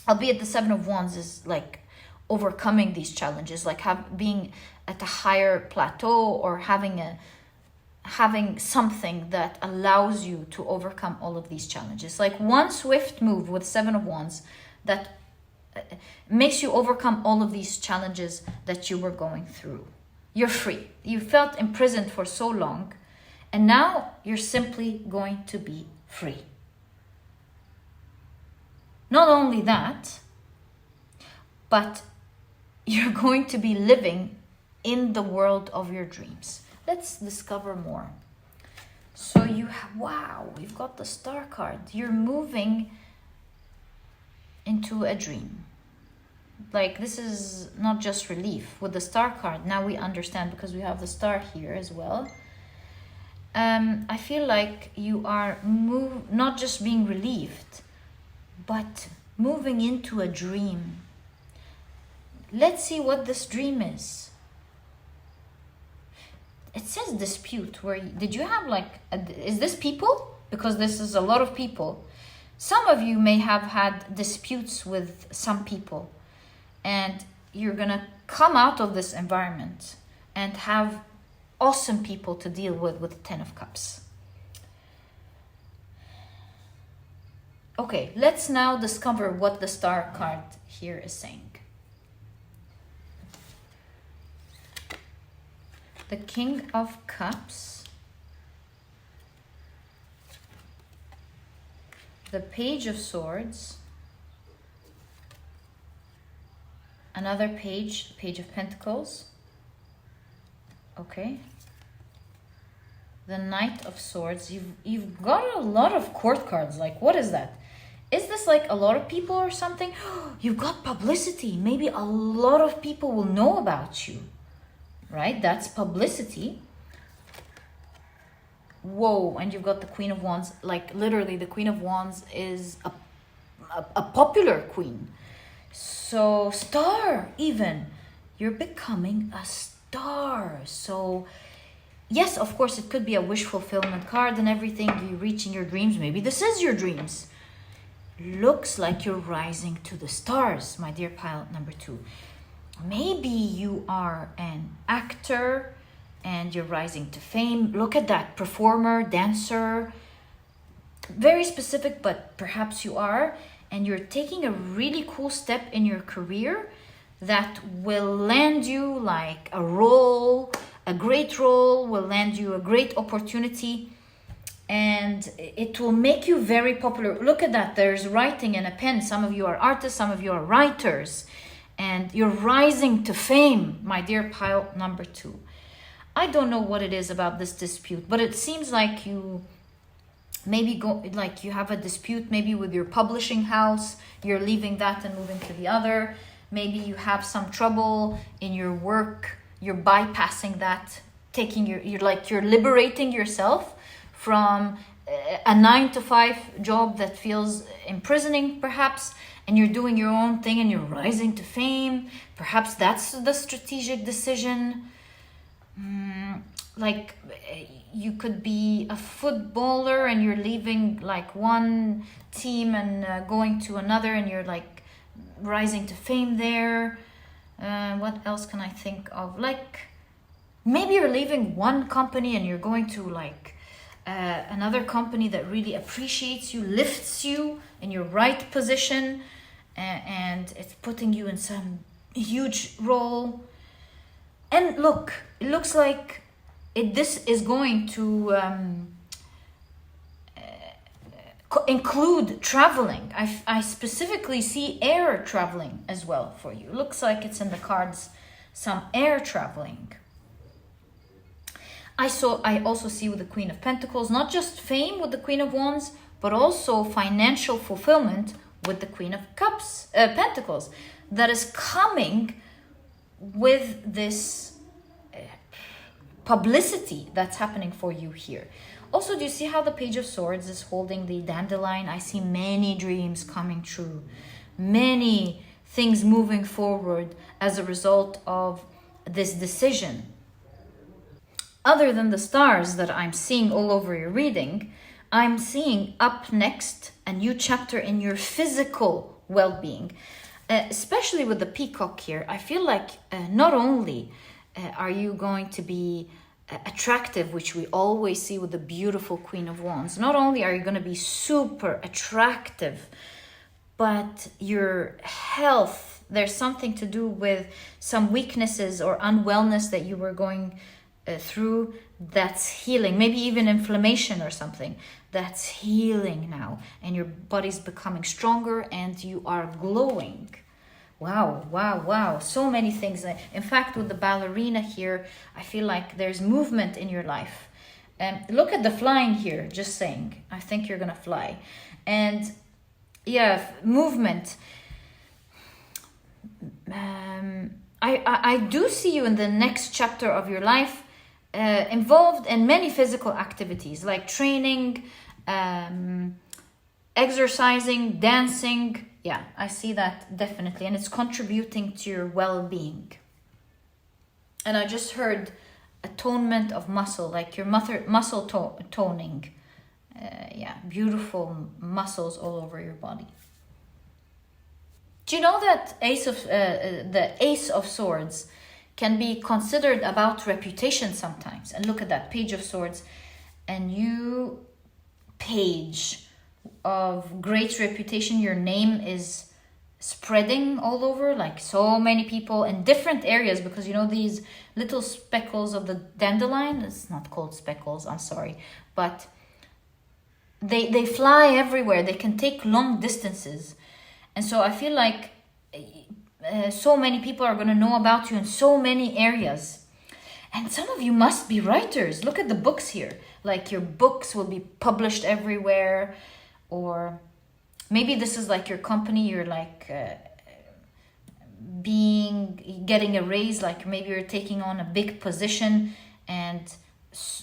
Albeit the Seven of Wands is like overcoming these challenges, like being at a higher plateau, or having something that allows you to overcome all of these challenges. Like one swift move with Seven of Wands that makes you overcome all of these challenges that you were going through. You're free. You felt imprisoned for so long, and now you're simply going to be free. Not only that, but you're going to be living in the world of your dreams. Let's discover more. So wow, we've got the Star card. You're moving into a dream. Like, this is not just relief. With the Star card, now we understand, because we have the Star here as well. I feel like you are not just being relieved, but moving into a dream. Let's see what this dream is. It says dispute. Did you have like, is this people? Because this is a lot of people. Some of you may have had disputes with some people, and you're gonna come out of this environment and have awesome people to deal with 10 of Cups. Okay, let's now discover what the Star card here is saying. The King of Cups, the Page of Swords, another page, Page of Pentacles, okay, the Knight of Swords. You've got a lot of court cards. Like, what is that? Is this like a lot of people or something? You've got publicity. Maybe a lot of people will know about you. Right? That's publicity. Whoa, and you've got the Queen of Wands. Like, literally, the Queen of Wands is a popular queen. So, Star, even. You're becoming a star. So, yes, of course, it could be a wish fulfillment card and everything. You're reaching your dreams. Maybe this is your dreams. Looks like you're rising to the stars, my dear pile number 2. Maybe you are an actor and you're rising to fame. Look at that, performer, dancer. very specific, but perhaps you are, and you're taking a really cool step in your career that will land you like a role, a great role, will land you a great opportunity, and it will make you very popular. Look at that, there's writing and a pen. Some of you are artists, some of you are writers, and you're rising to fame, my dear pile number 2. I don't know what it is about this dispute, but it seems like you maybe you have a dispute maybe with your publishing house. You're leaving that and moving to the other. Maybe you have some trouble in your work. You're bypassing that, you're liberating yourself from a 9-to-5 job that feels imprisoning perhaps, and you're doing your own thing and you're rising to fame. Perhaps that's the strategic decision. Like you could be a footballer and you're leaving like one team and going to another, and you're like rising to fame there. What else can I think of? Like maybe you're leaving one company and you're going to like another company that really appreciates you, lifts you in your right position, and it's putting you in some huge role. And look, it looks like this is going to include traveling. I specifically see air traveling as well for you. Looks like it's in the cards, some air traveling. I also see with the Queen of Pentacles, not just fame with the Queen of Wands, but also financial fulfillment with the Queen of Pentacles that is coming with this publicity that's happening for you here. Also, do you see how the Page of Swords is holding the dandelion? I see many dreams coming true, many things moving forward as a result of this decision. Other than the stars that I'm seeing all over your reading, I'm seeing up next a new chapter in your physical well-being, especially with the peacock here. I feel like not only are you going to be attractive, which we always see with the beautiful Queen of Wands, not only are you going to be super attractive, but your health, there's something to do with some weaknesses or unwellness that you were going through, that's healing. Maybe even inflammation or something that's healing now, and your body's becoming stronger and you are glowing. Wow, wow, wow. So many things. In fact, with the ballerina here, I feel like there's movement in your life. Look at the flying here, just saying. I think you're going to fly. And yeah, movement. I do see you in the next chapter of your life involved in many physical activities like training, exercising, dancing. Yeah, I see that definitely. And it's contributing to your well-being. And I just heard atonement of muscle, like your muscle toning. Yeah, beautiful muscles all over your body. Do you know that the Ace of Swords can be considered about reputation sometimes? And look at that, Page of Swords. And you, Page of great reputation, your name is spreading all over, like so many people in different areas, because you know these little speckles of the dandelion, it's not called speckles, I'm sorry, but they fly everywhere. They can take long distances. And so I feel like so many people are going to know about you in so many areas. And some of you must be writers. Look at the books here. Like your books will be published everywhere. Or maybe this is like your company. You're like getting a raise. Like maybe you're taking on a big position and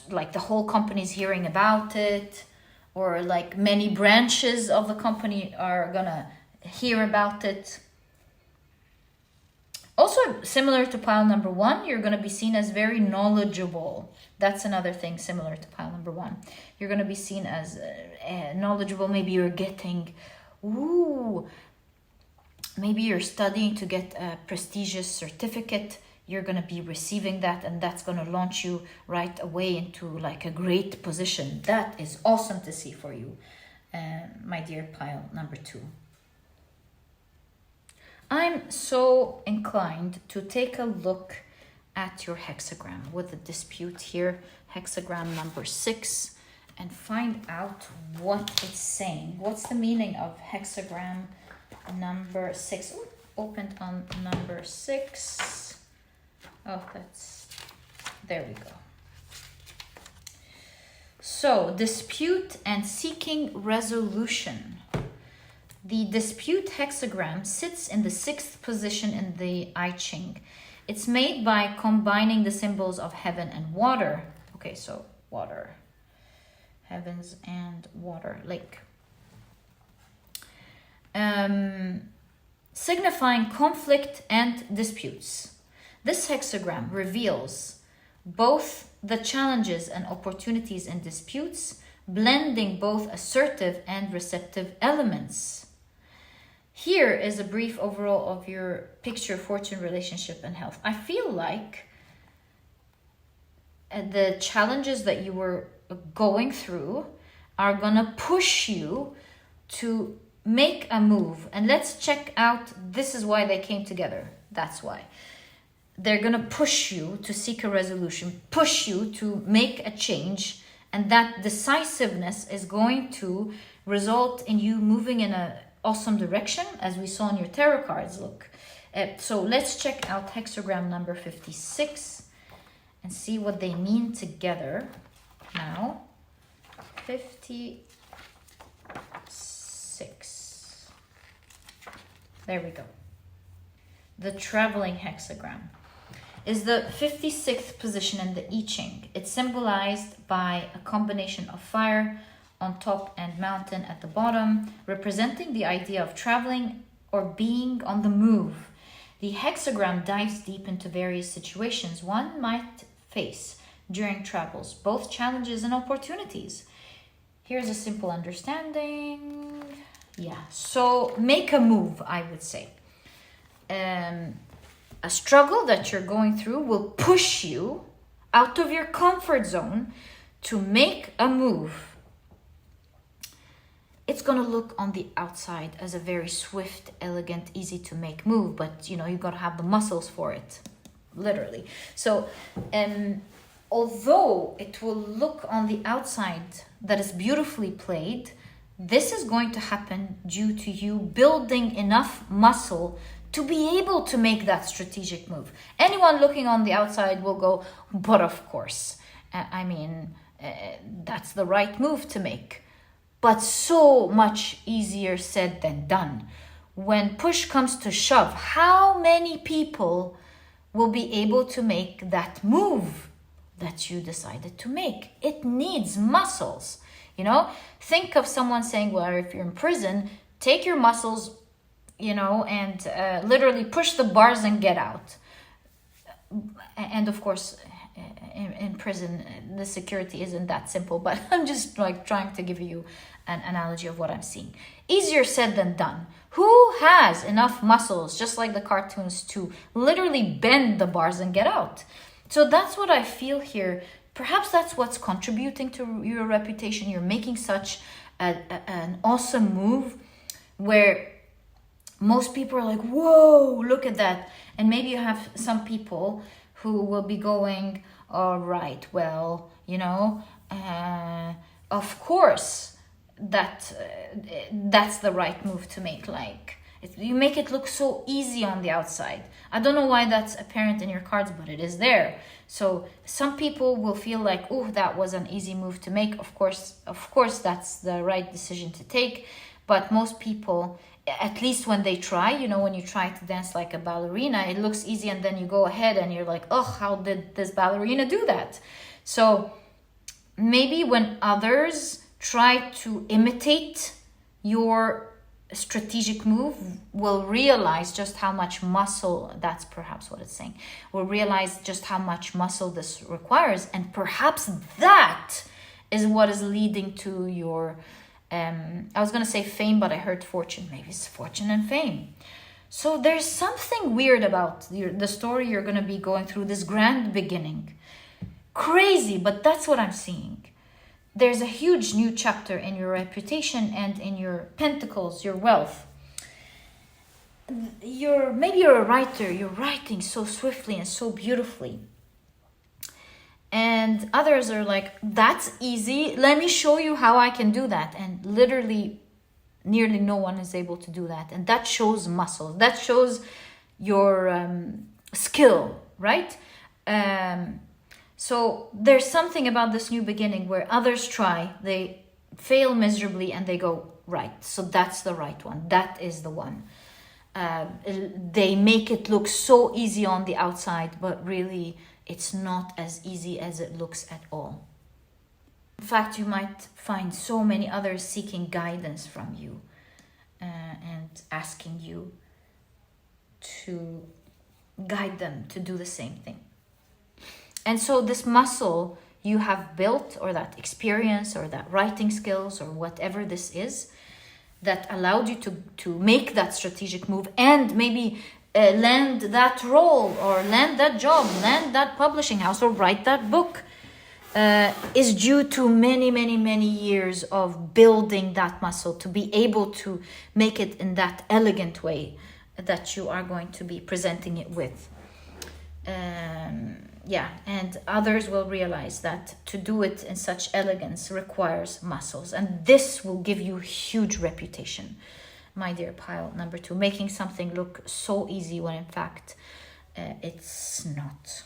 like the whole company's hearing about it. Or like many branches of the company are going to hear about it. Also, similar to pile number 1, you're going to be seen as very knowledgeable. That's another thing similar to pile number 1. You're going to be seen as knowledgeable. Maybe you're getting, maybe you're studying to get a prestigious certificate. You're going to be receiving that, and that's going to launch you right away into like a great position. That is awesome to see for you. my dear pile number 2. I'm so inclined to take a look at your hexagram with the dispute here, hexagram number 6, and find out what it's saying. What's the meaning of hexagram number 6? Ooh, opened on number 6. Oh, there we go. So, dispute and seeking resolution. The dispute hexagram sits in the 6th position in the I Ching. It's made by combining the symbols of heaven and water. Okay, so water. Heavens and water, lake. Signifying conflict and disputes. This hexagram reveals both the challenges and opportunities in disputes, blending both assertive and receptive elements. Here is a brief overall of your picture, fortune, relationship, and health. I feel like the challenges that you were going through are gonna push you to make a move. And let's check out, this is why they came together. That's why. They're gonna push you to seek a resolution, push you to make a change, and that decisiveness is going to result in you moving in a awesome direction, as we saw in your tarot cards. Look, so let's check out hexagram number 56 and see what they mean together now. 56. There we go. The traveling hexagram is the 56th position in the I Ching. It's symbolized by a combination of fire on top and mountain at the bottom, representing the idea of traveling or being on the move. The hexagram dives deep into various situations one might face during travels, both challenges and opportunities. Here's a simple understanding. Yeah, so make a move, I would say. A struggle that you're going through will push you out of your comfort zone to make a move. It's going to look on the outside as a very swift, elegant, easy to make move, but you got to have the muscles for it, literally. So, although it will look on the outside that is beautifully played, this is going to happen due to you building enough muscle to be able to make that strategic move. Anyone looking on the outside will go, but of course, that's the right move to make. But so much easier said than done. When push comes to shove, how many people will be able to make that move that you decided to make? It needs muscles. Think of someone saying, well, if you're in prison, take your muscles, and literally push the bars and get out. And of course, in prison, the security isn't that simple, but I'm just trying to give you an analogy of what I'm seeing. Easier said than done. Who has enough muscles, just like the cartoons, to literally bend the bars and get out? So that's what I feel here. Perhaps that's what's contributing to your reputation. You're making such an awesome move where most people are like, whoa, look at that. And maybe you have some people who will be going, all right, well, of course, that's the right move to make. You make it look so easy on the outside. I don't know why that's apparent in your cards, but it is there. So some people will feel like, oh, that was an easy move to make. Of course, that's the right decision to take. But most people, at least when they try, when you try to dance like a ballerina, it looks easy, and then you go ahead and you're like, oh, how did this ballerina do that? So maybe when others try to imitate your strategic move, will realize just how much muscle, that's perhaps what it's saying, will realize just how much muscle this requires, and perhaps that is what is leading to your I was going to say fame, but I heard fortune. Maybe it's fortune and fame. So there's something weird about the story you're going to be going through, this grand beginning. Crazy, but that's what I'm seeing. there's a huge new chapter in your reputation and in your pentacles, your wealth. Maybe you're a writer, you're writing so swiftly and so beautifully. And others are like, that's easy, let me show you how I can do that. And literally, nearly no one is able to do that. And that shows muscle, that shows your skill, right? So there's something about this new beginning where others try, they fail miserably, and they go, right, so that's the right one, that is the one. They make it look so easy on the outside, but really it's not as easy as it looks at all. In fact, you might find so many others seeking guidance from you and asking you to guide them to do the same thing. And so this muscle you have built, or that experience, or that writing skills, or whatever this is, that allowed you to make that strategic move and maybe land that role, or land that job, land that publishing house, or write that book, is due to many years of building that muscle to be able to make it in that elegant way that you are going to be presenting it with. And others will realize that to do it in such elegance requires muscles, and this will give you huge reputation, my dear pile number 2, making something look so easy when in fact it's not.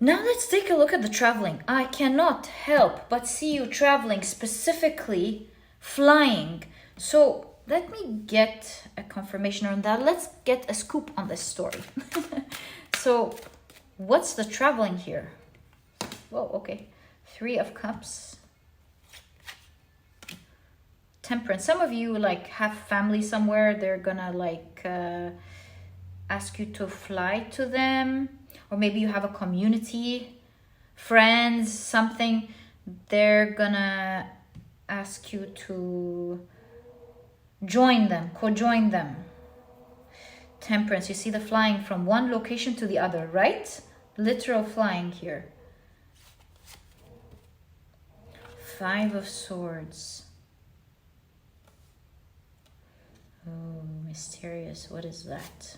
Now let's take a look at the traveling. I cannot help but see you traveling, specifically flying. So let me get a confirmation on that. Let's get a scoop on this story. So what's the traveling here? Whoa, okay. 3 of Cups. Temperance. Some of you like have family somewhere. They're gonna like ask you to fly to them. Or maybe you have a community, friends, something. They're gonna ask you to join them, co-join them. Temperance, you see the flying from one location to the other, right? Literal flying here. 5 of Swords. Oh, mysterious. What is that?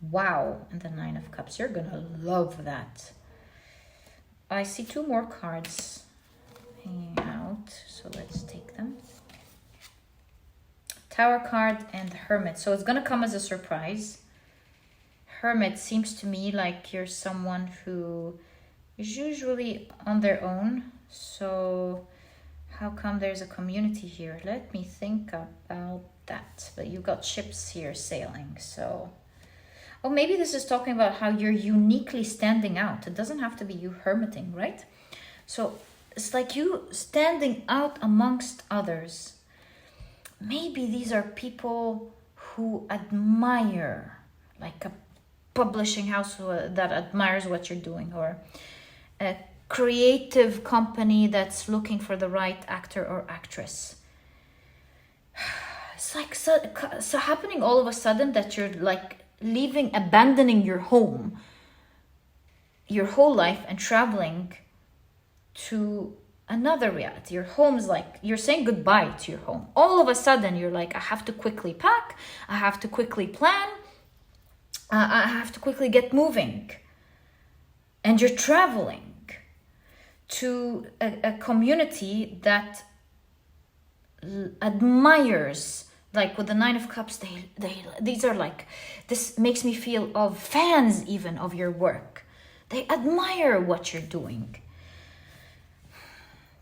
Wow. And the 9 of Cups. You're gonna love that. I see 2 more cards hanging out, so let's take them. Tower card and Hermit. So it's going to come as a surprise. Hermit seems to me like you're someone who is usually on their own. So how come there's a community here? Let me think about that. But you got ships here sailing. So, oh, maybe this is talking about how you're uniquely standing out. It doesn't have to be you hermiting, right? So it's like you standing out amongst others. Maybe these are people who admire, like a publishing house that admires what you're doing, or a creative company that's looking for the right actor or actress. It's like so happening all of a sudden that you're like abandoning your home, your whole life, and traveling to another reality. Your home's like, you're saying goodbye to your home. All of a sudden, you're like, I have to quickly pack. I have to quickly plan. I have to quickly get moving. And you're traveling to a community that admires, like with the 9 of Cups, these are like, this makes me feel of fans even of your work. They admire what you're doing.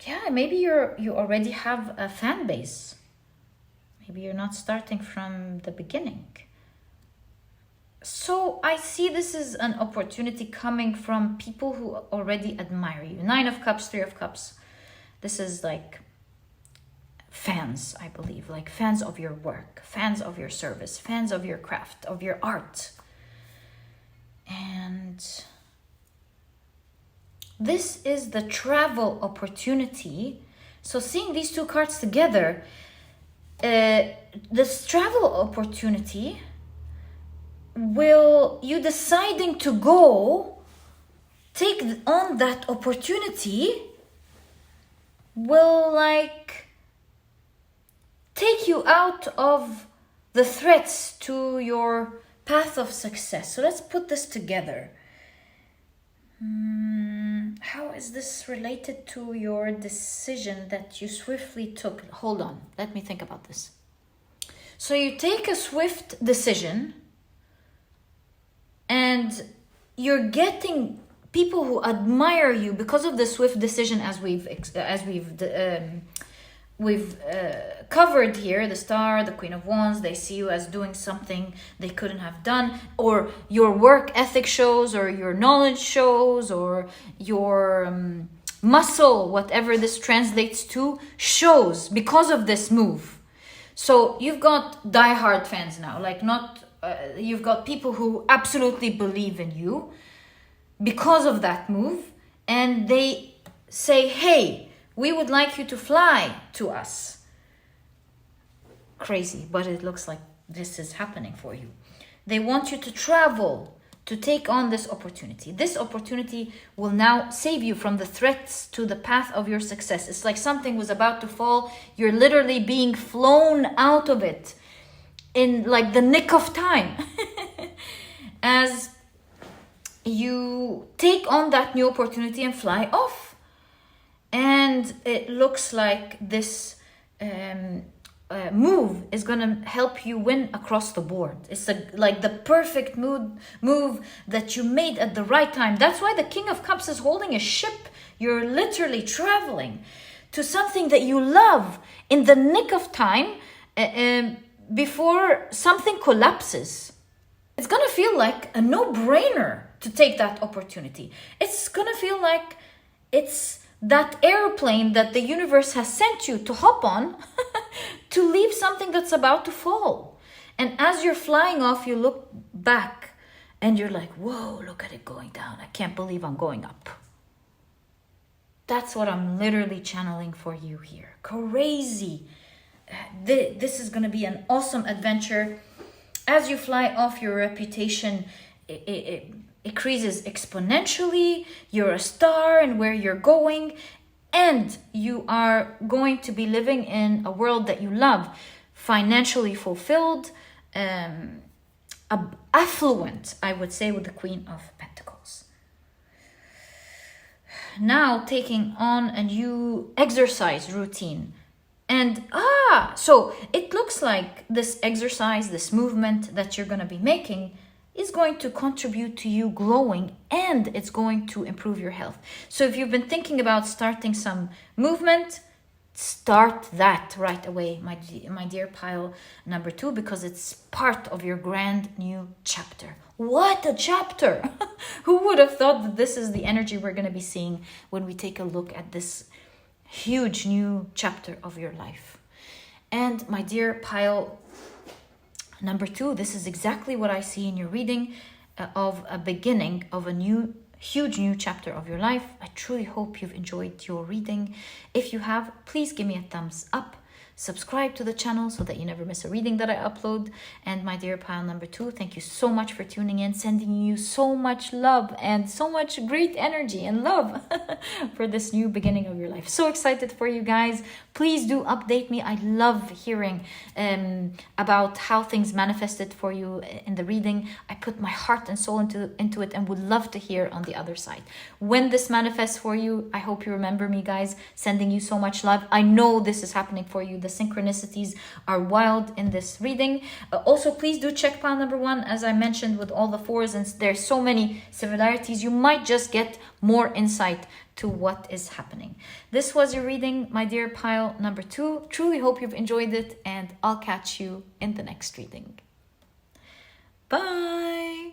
Yeah, maybe you already have a fan base. Maybe you're not starting from the beginning. So I see this is an opportunity coming from people who already admire you. 9 of Cups, 3 of Cups. This is like fans, I believe. Like fans of your work, fans of your service, fans of your craft, of your art. And this is the travel opportunity. So seeing these 2 cards together, this travel opportunity will, you deciding to go take on that opportunity will like take you out of the threats to your path of success. So let's put this together. How is this related to your decision that you swiftly took? Hold on, let me think about this. So you take a swift decision and you're getting people who admire you because of the swift decision, as we've covered here. The Star, the Queen of Wands, they see you as doing something they couldn't have done, or your work ethic shows, or your knowledge shows, or your muscle, whatever this translates to, shows because of this move. So you've got diehard fans now, like not you've got people who absolutely believe in you because of that move, and they say, hey, we would like you to fly to us. Crazy, but it looks like this is happening for you. They want you to travel, to take on this opportunity. This opportunity will now save you from the threats to the path of your success. It's like something was about to fall. You're literally being flown out of it in like the nick of time. As you take on that new opportunity and fly off. And it looks like this move is going to help you win across the board. It's like the perfect move that you made at the right time. That's why the King of Cups is holding a ship. You're literally traveling to something that you love in the nick of time before something collapses. It's going to feel like a no-brainer to take that opportunity. It's going to feel like it's that airplane that the universe has sent you to hop on to leave something that's about to fall. And as you're flying off, you look back and you're like, whoa, look at it going down. I can't believe I'm going up. That's what I'm literally channeling for you here. Crazy. This is going to be an awesome adventure. As you fly off, your reputation it increases exponentially. You're a star in where you're going, and you are going to be living in a world that you love, financially fulfilled, affluent, I would say, with the Queen of Pentacles. Now taking on a new exercise routine. And so it looks like this exercise, this movement that you're going to be making is going to contribute to you glowing, and it's going to improve your health. So if you've been thinking about starting some movement, start that right away, my dear pile number 2, because it's part of your grand new chapter. What a chapter! Who would have thought that this is the energy we're going to be seeing when we take a look at this huge new chapter of your life? And my dear pile number 2, this is exactly what I see in your reading of a beginning of a new, huge new chapter of your life. I truly hope you've enjoyed your reading. If you have, please give me a thumbs up. Subscribe to the channel so that you never miss a reading that I upload. And my dear pile number 2, thank you so much for tuning in, sending you so much love and so much great energy and love for this new beginning of your life. So excited for you guys. Please do update me. I love hearing about how things manifested for you in the reading. I put my heart and soul into it and would love to hear on the other side. When this manifests for you, I hope you remember me, guys, sending you so much love. I know this is happening for you. The synchronicities are wild in this reading. Also, please do check pile number 1, as I mentioned, with all the 4s, and there's so many similarities. You might just get more insight to what is happening. This was your reading, my dear pile number 2. Truly hope you've enjoyed it, and I'll catch you in the next reading. Bye.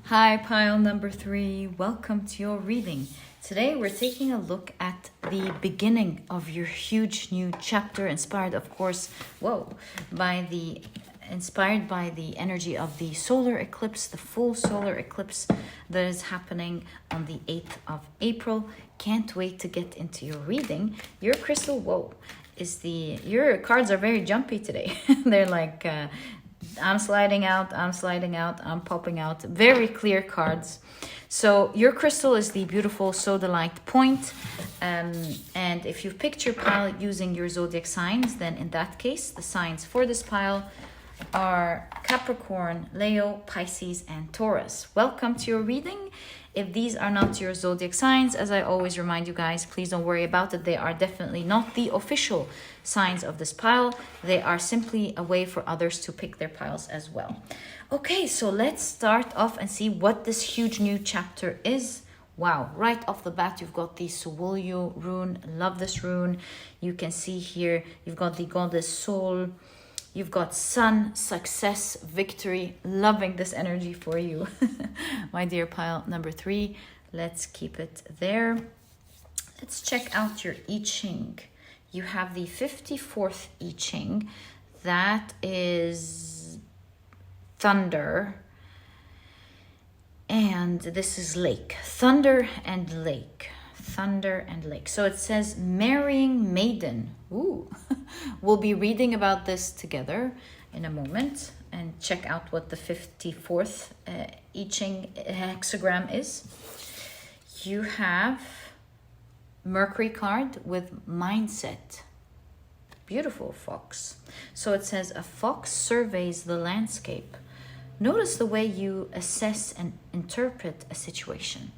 Hi, pile number 3. Welcome to your reading. Today we're taking a look at the beginning of your huge new chapter, inspired, of course, inspired by the energy of the solar eclipse, the full solar eclipse that is happening on the 8th of April. Can't wait to get into your reading. Your crystal, your cards are very jumpy today. They're like I'm sliding out, I'm sliding out, I'm popping out. Very clear cards. So your crystal is the beautiful Sodalite point. And if you've picked your pile using your zodiac signs, then in that case, the signs for this pile are Capricorn, Leo, Pisces, and Taurus. Welcome to your reading. If these are not your zodiac signs, as I always remind you guys, please don't worry about it. They are definitely not the official signs of this pile. They are simply a way for others to pick their piles as well. Okay, so let's start off and see what this huge new chapter is. Wow, right off the bat, you've got the Soulyu rune. Love this rune. You can see here, you've got the goddess Soul. You've got sun, success, victory. Loving this energy for you. My dear pile number 3. Let's keep it there. Let's check out your I Ching. You have the 54th I Ching. That is thunder. And this is lake. Thunder and lake. Thunder and lake. So it says marrying maiden. Ooh. We'll be reading about this together in a moment and check out what the 54th I Ching hexagram is. You have Mercury card with mindset. Beautiful fox. So it says a fox surveys the landscape. Notice the way you assess and interpret a situation.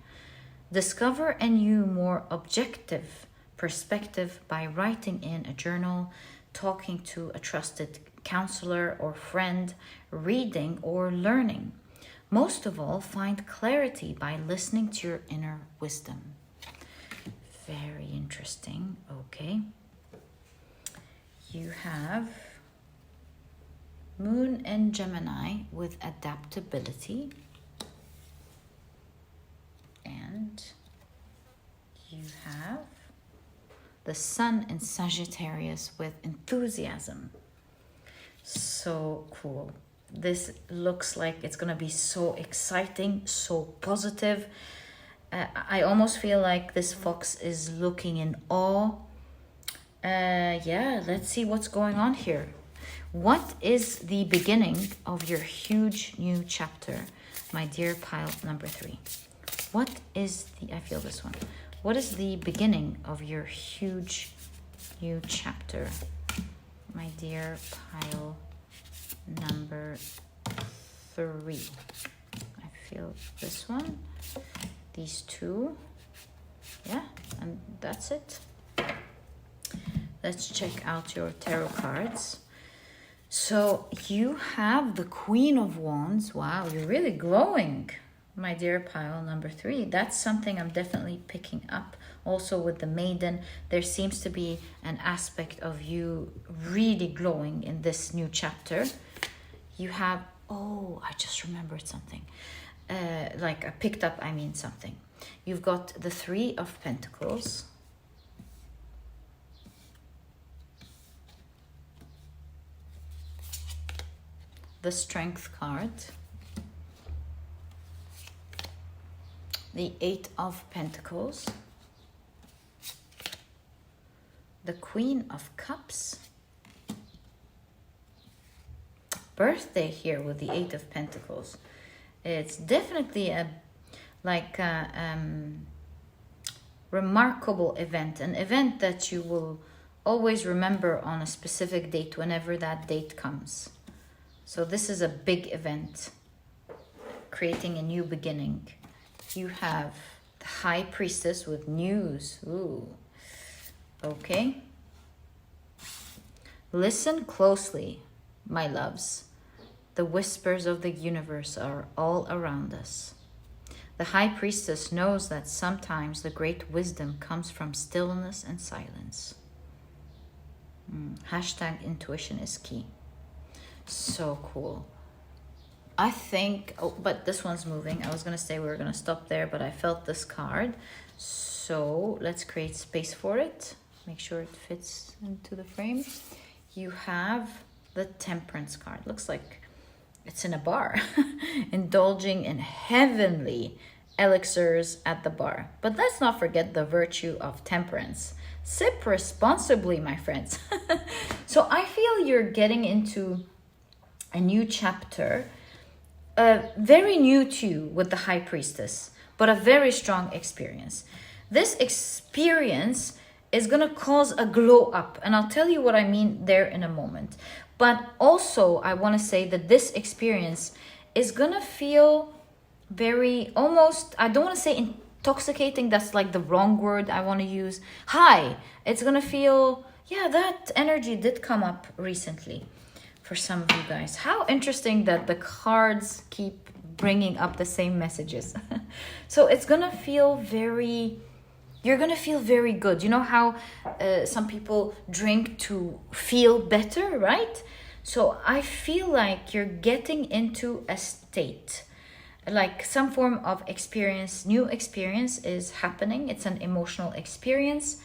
Discover a new, more objective perspective by writing in a journal, talking to a trusted counselor or friend, reading or learning. Most of all, find clarity by listening to your inner wisdom. Very interesting. Okay. You have Moon and Gemini with adaptability. And you have the Sun in Sagittarius with enthusiasm. So cool. This looks like it's going to be so exciting, so positive. I almost feel like this fox is looking in awe. Yeah, let's see what's going on here. What is the beginning of your huge new chapter, my dear pile number 3? What is the, I feel this one. What is the beginning of your huge new chapter, my dear pile number 3? I feel this one, these two, yeah, and that's it. Let's check out your tarot cards. So you have the Queen of Wands. Wow, you're really glowing, my dear pile number 3. That's something I'm definitely picking up. Also with the Maiden, there seems to be an aspect of you really glowing in this new chapter. You have, oh, I just remembered something. Like I picked up, I mean something. You've got the 3 of Pentacles. The Strength card. The 8 of Pentacles, the Queen of Cups, birthday here with the 8 of Pentacles. It's definitely a remarkable event, an event that you will always remember on a specific date whenever that date comes. So this is a big event, creating a new beginning. You have the High Priestess with news. Ooh. Okay. Listen closely, my loves. The whispers of the universe are all around us. The High Priestess knows that sometimes the great wisdom comes from stillness and silence. Hashtag intuition is key. So cool. I think, oh, but this one's moving. I was going to say we were going to stop there, but I felt this card. So let's create space for it. Make sure it fits into the frame. You have the Temperance card. Looks like it's in a bar. Indulging in heavenly elixirs at the bar. But let's not forget the virtue of temperance. Sip responsibly, my friends. So I feel you're getting into a new chapter, very new to you with the High Priestess, but a very strong experience. This experience is going to cause a glow up, and I'll tell you what I mean there in a moment. But also, I want to say that this experience is going to feel very, almost, I don't want to say intoxicating, that's like the wrong word I want to use. High. It's going to feel, yeah, that energy did come up recently for some of you guys. How interesting that the cards keep bringing up the same messages. So it's going to feel very, you're going to feel very good. You know how some people drink to feel better, right? So I feel like you're getting into a state, like some form of experience, new experience is happening. It's an emotional experience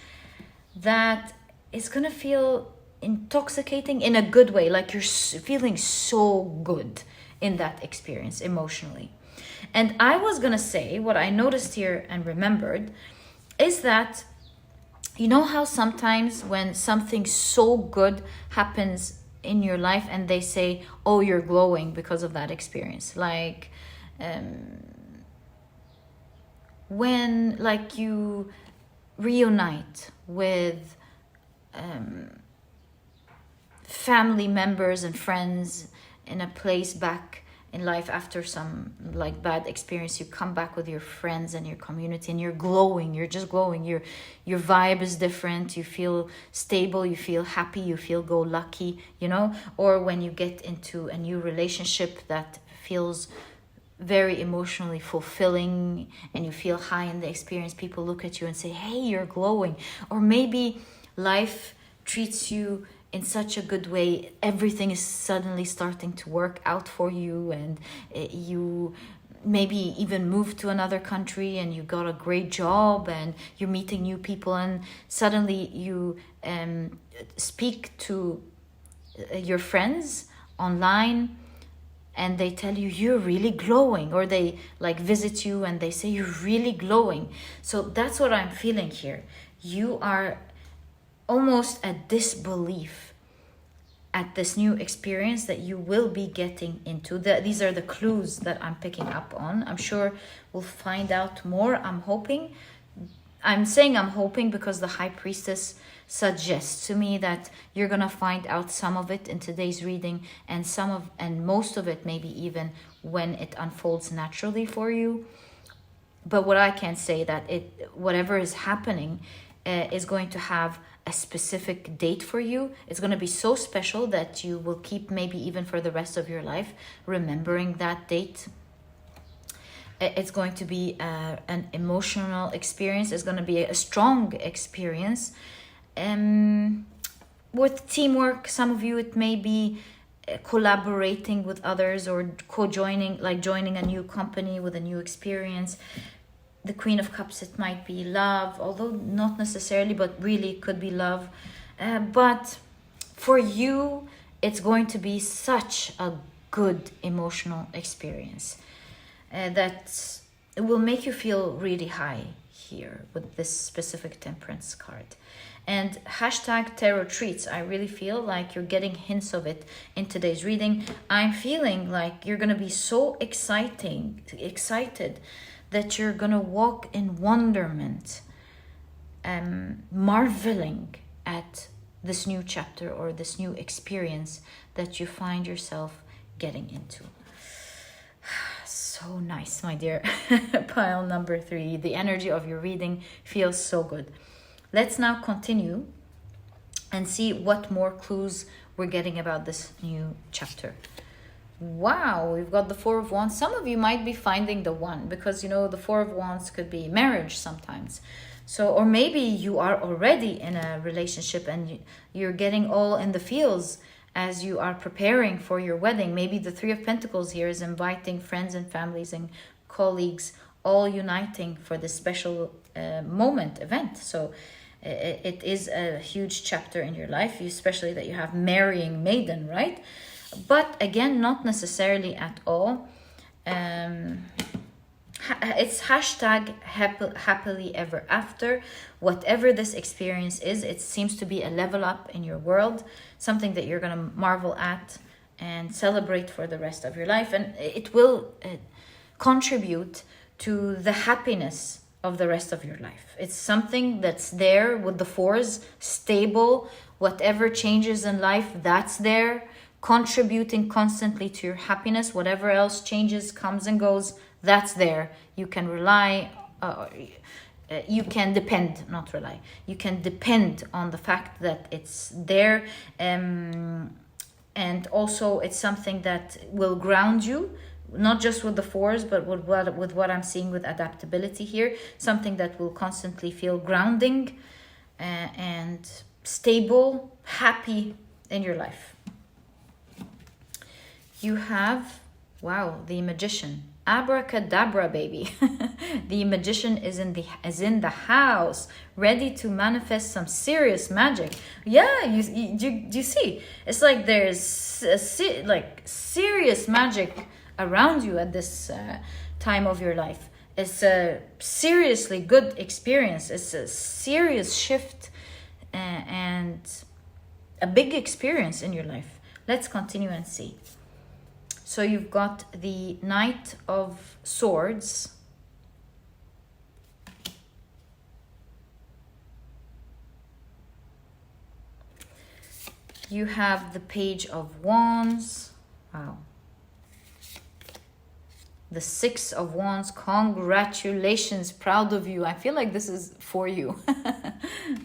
that is going to feel intoxicating in a good way, like you're feeling so good in that experience emotionally. And I was going to say, what I noticed here and remembered is that, you know how sometimes when something so good happens in your life and they say, oh, you're glowing because of that experience, like when like you reunite with family members and friends in a place back in life after some like bad experience, you come back with your friends and your community and you're glowing, you're just glowing, your vibe is different, you feel stable, you feel happy, you feel go lucky, you know. Or when you get into a new relationship that feels very emotionally fulfilling and you feel high in the experience, people look at you and say, hey, you're glowing. Or maybe life treats you in such a good way, everything is suddenly starting to work out for you, and you maybe even moved to another country and you got a great job and you're meeting new people, and suddenly you speak to your friends online and they tell you you're really glowing, or they like visit you and they say you're really glowing. So that's what I'm feeling here. You are almost a disbelief at this new experience that you will be getting into. These are the clues that I'm picking up on. I'm sure we'll find out more. I'm hoping. I'm saying I'm hoping because the High Priestess suggests to me that you're gonna find out some of it in today's reading, and most of it maybe even when it unfolds naturally for you. But what I can say that whatever is happening is going to have a specific date for you. It's going to be so special that you will keep, maybe even for the rest of your life, remembering that date. It's going to be an emotional experience. It's going to be a strong experience. With teamwork, some of you, it may be collaborating with others or co-joining, like joining a new company with a new experience. The Queen of Cups, it might be love, although not necessarily, but really it could be love. But for you, it's going to be such a good emotional experience that it will make you feel really high here with this specific Temperance card. And hashtag tarot treats, I really feel like you're getting hints of it in today's reading. I'm feeling like you're going to be so excited that you're going to walk in wonderment, marveling at this new chapter or this new experience that you find yourself getting into. So nice, my dear. Pile number 3. The energy of your reading feels so good. Let's now continue and see what more clues we're getting about this new chapter. Wow, we've got the Four of Wands. Some of you might be finding the one, because you know the Four of Wands could be marriage sometimes. So, or maybe you are already in a relationship and you're getting all in the feels as you are preparing for your wedding. Maybe the Three of Pentacles here is inviting friends and families and colleagues, all uniting for this special event. So it is a huge chapter in your life, especially that you have marrying maiden, right? But again, not necessarily at all. It's hashtag happily ever after. Whatever this experience is, it seems to be a level up in your world, something that you're going to marvel at and celebrate for the rest of your life. And it will contribute to the happiness of the rest of your life. It's something that's there with the fours, stable. Whatever changes in life, that's there, contributing constantly to your happiness. Whatever else changes, comes and goes, that's there. You can rely, you can depend, not rely. You can depend on the fact that it's there. And also it's something that will ground you, not just with the fours, but with what I'm seeing with adaptability here. Something that will constantly feel grounding and stable, happy in your life. You have, wow, the Magician. Abracadabra, baby. The Magician is in the house, ready to manifest some serious magic. Yeah, you see, it's like there's serious magic around you at this time of your life. It's a seriously good experience. It's a serious shift and a big experience in your life. Let's continue and see. So you've got the Knight of Swords. You have the Page of Wands. Wow. The Six of Wands. Congratulations. Proud of you. I feel like this is for you.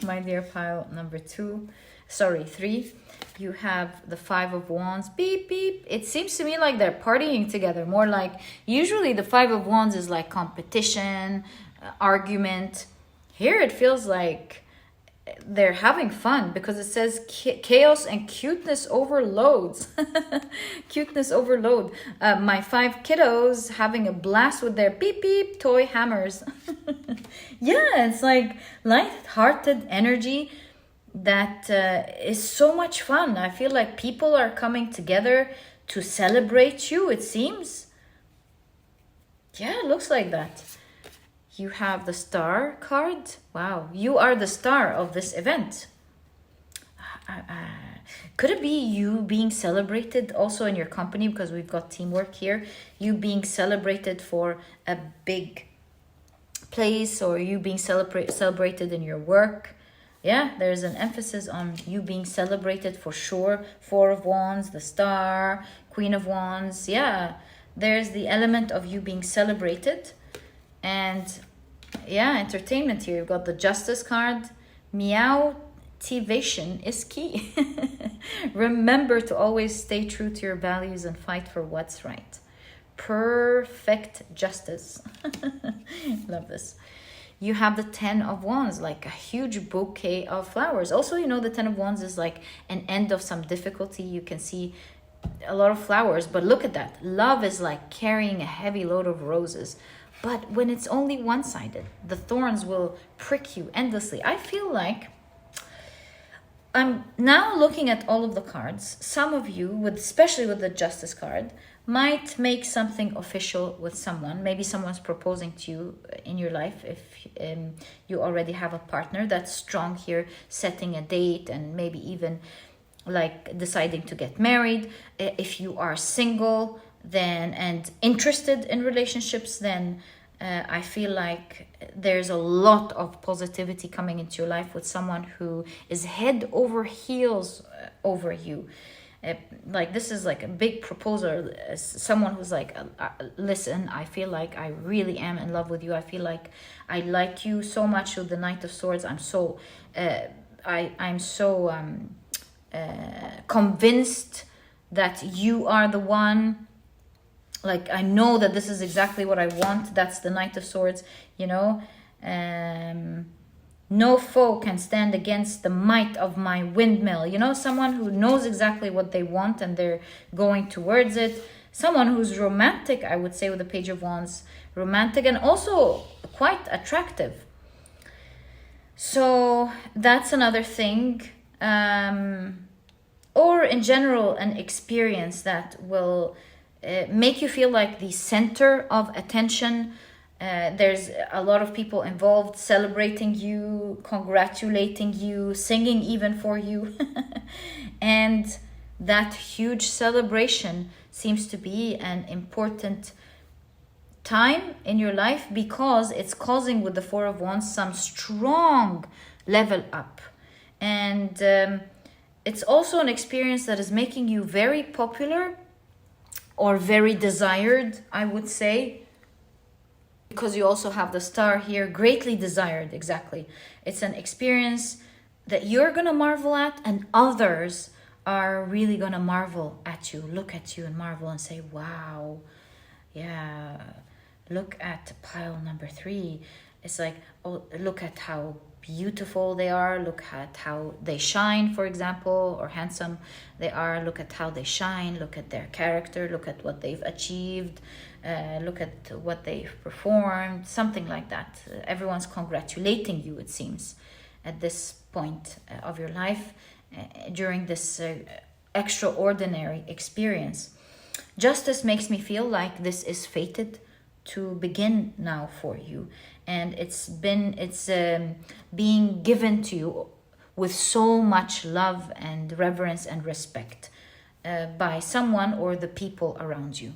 My dear pile number 3. You have the Five of Wands. Beep, beep. It seems to me like they're partying together. More like, usually the Five of Wands is like competition, argument. Here it feels like they're having fun because it says chaos and cuteness overloads. Cuteness overload. My 5 kiddos having a blast with their beep, beep toy hammers. Yeah, it's like light-hearted energy that is so much fun. I feel like people are coming together to celebrate you, it seems. Yeah, it looks like that. You have the Star card. Wow, you are the star of this event. Could it be you being celebrated also in your company, because we've got teamwork here? You being celebrated for a big place, or you being celebrated in your work. Yeah, there's an emphasis on you being celebrated for sure. 4 of Wands, the Star, Queen of Wands. Yeah, there's the element of you being celebrated. And yeah, entertainment here. You've got the Justice card. Motivation is key. Remember to always stay true to your values and fight for what's right. Perfect justice. Love this. You have the 10 of Wands, like a huge bouquet of flowers. Also, you know, the 10 of Wands is like an end of some difficulty. You can see a lot of flowers, but look at that. Love is like carrying a heavy load of roses. But when it's only one-sided, the thorns will prick you endlessly. I feel like I'm now looking at all of the cards. Some of you, especially with the Justice card, might make something official with someone. Maybe someone's proposing to you in your life if you already have a partner. That's strong here, setting a date and maybe even like deciding to get married. If you are single then and interested in relationships, then I feel like there's a lot of positivity coming into your life with someone who is head over heels over you. Like this is like a big proposal. Someone who's like, listen, I feel like I really am in love with you. I feel like I like you so much. With the Knight of Swords, I'm so convinced that you are the one. Like, I know that this is exactly what I want. That's the Knight of Swords, you know. No foe can stand against the might of my windmill. You know, someone who knows exactly what they want and they're going towards it. Someone who's romantic, I would say, with the Page of Wands. Romantic and also quite attractive. So that's another thing. Or in general, an experience that will make you feel like the center of attention. There's a lot of people involved celebrating you, congratulating you, singing even for you. And that huge celebration seems to be an important time in your life, because it's causing, with the Four of Wands, some strong level up. And it's also an experience that is making you very popular or very desired, I would say, because you also have the star here, greatly desired. Exactly. It's an experience that you're gonna marvel at, and others are really gonna marvel at you, look at you and marvel and say, wow, yeah, look at pile number 3. It's like, oh, look at how beautiful they are, look at how they shine, for example, or handsome they are, look at how they shine, look at their character, look at what they've achieved, look at what they've performed, something like that. Everyone's congratulating you, it seems, at this point of your life, during this extraordinary experience. Justice makes me feel like this is fated to begin now for you, and it's being given to you with so much love and reverence and respect by someone or the people around you.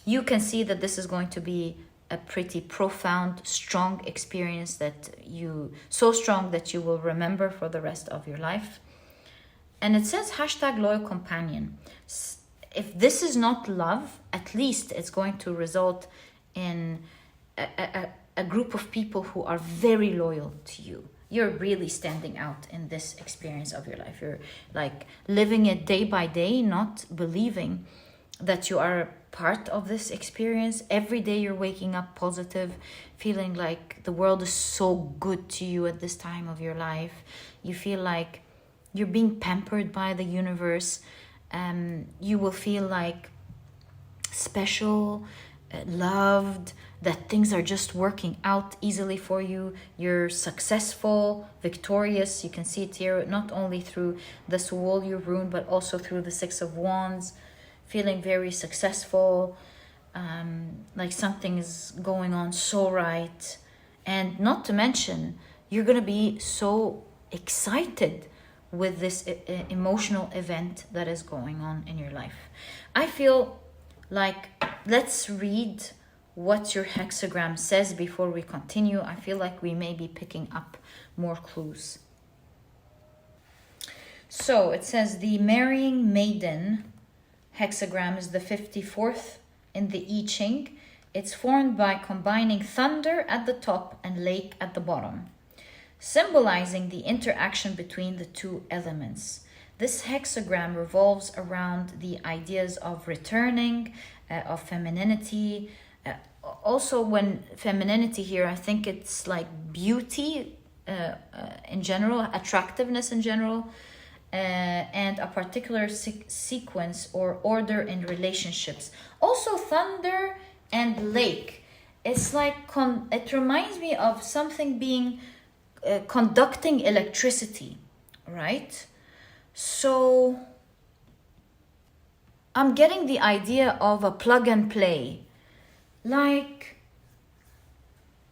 You can see that this is going to be a pretty profound, strong experience, so strong that you will remember for the rest of your life. And it says #loyal companion. If this is not love, at least it's going to result in a group of people who are very loyal to you. You're really standing out in this experience of your life. You're like living it day by day, not believing that you are part of this experience. Every day you're waking up positive, feeling like the world is so good to you at this time of your life. You feel like you're being pampered by the universe. You will feel like special, loved, that things are just working out easily for you. You're successful, victorious. You can see it here, not only through the Soulyu rune, but also through the Six of Wands. Feeling very successful, like something is going on so right. And not to mention, you're going to be so excited with this emotional event that is going on in your life. I feel like, let's read what your hexagram says before we continue. I feel like we may be picking up more clues. So it says the Marrying Maiden hexagram is the 54th in the I Ching. It's formed by combining thunder at the top and lake at the bottom, symbolizing the interaction between the two elements. This hexagram revolves around the ideas of returning, of femininity. Also, when femininity here, I think it's like beauty in general, attractiveness in general, and a particular sequence or order in relationships. Also, thunder and lake. It's like, it reminds me of something being conducting electricity, right? So I'm getting the idea of a plug and play. Like,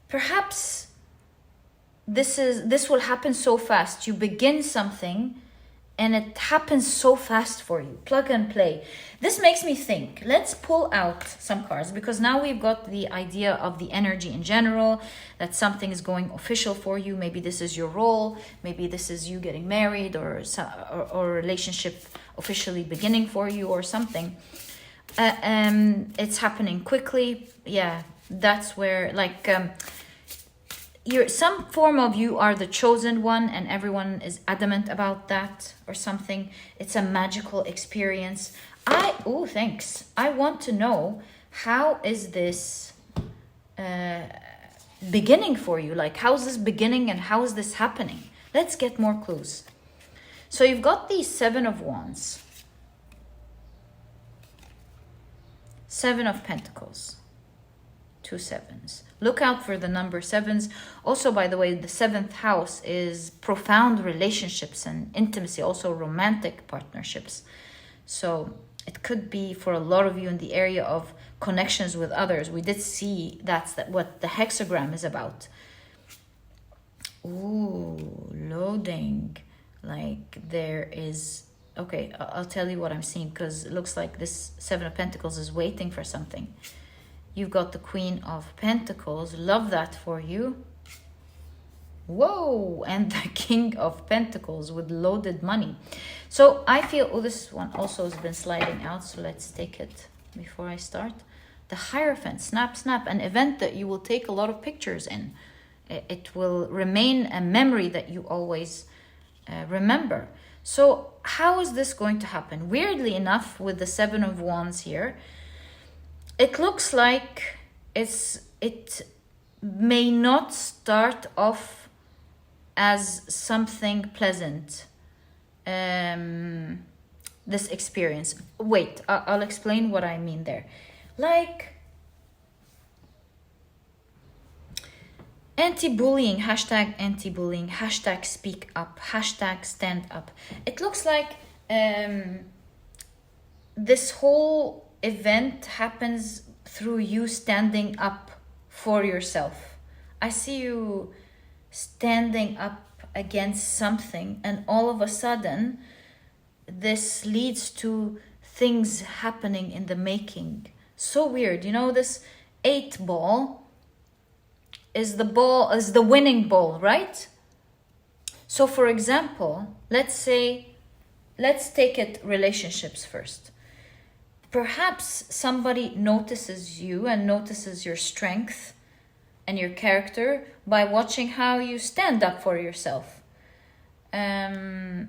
perhaps this will happen so fast. You begin something and it happens so fast for you. Plug and play. This makes me think. Let's pull out some cards, because now we've got the idea of the energy in general, that something is going official for you. Maybe this is your role. Maybe this is you getting married, or a relationship officially beginning for you, or something. It's happening quickly. Yeah, that's where, like, some form of you are the chosen one, and everyone is adamant about that, or something. It's a magical experience. Thanks. I want to know, how is this beginning for you? Like, how's this beginning and how is this happening? Let's get more clues. So you've got the Seven of Wands, Seven of Pentacles, 2 sevens. Look out for the number 7s. Also, by the way, the 7th house is profound relationships and intimacy, also romantic partnerships. So it could be for a lot of you in the area of connections with others. We did see that's what the hexagram is about. Ooh, loading. Like, there is Okay, I'll tell you what I'm seeing, because it looks like this Seven of Pentacles is waiting for something. You've got the Queen of Pentacles. Love that for you. Whoa! And the King of Pentacles with loaded money. So I feel, oh, this one also has been sliding out, so let's take it before I start. The Hierophant, snap, snap, an event that you will take a lot of pictures in. It will remain a memory that you always remember. So how is this going to happen? Weirdly enough, with the Seven of Wands here, it looks like it may not start off as something pleasant, this experience. Wait, I'll explain what I mean there. Like anti-bullying, hashtag anti-bullying, hashtag speak up, hashtag stand up. It looks like this whole event happens through you standing up for yourself. I see you standing up against something, and all of a sudden this leads to things happening in the making. So weird. You know, this 8 ball is the winning ball, right? So for example, let's take it relationships first. Perhaps somebody notices you and notices your strength and your character by watching how you stand up for yourself. And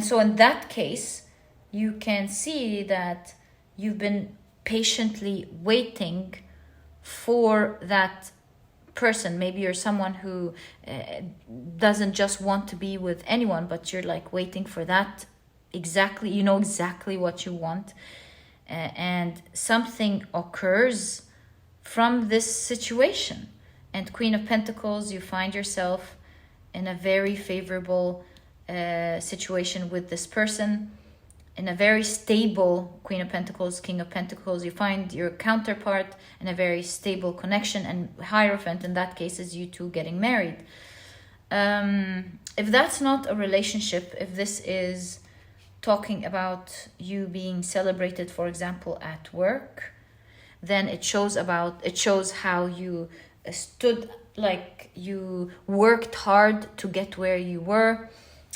so in that case, you can see that you've been patiently waiting for that person. Maybe you're someone who doesn't just want to be with anyone, but you're like waiting for that exactly, you know exactly what you want. And something occurs from this situation. And Queen of Pentacles, you find yourself in a very favorable situation with this person, in a very stable Queen of Pentacles, King of Pentacles. You find your counterpart in a very stable connection, and Hierophant in that case is you two getting married. If that's not a relationship, if this is talking about you being celebrated, for example, at work, then it shows how you stood, like you worked hard to get where you were,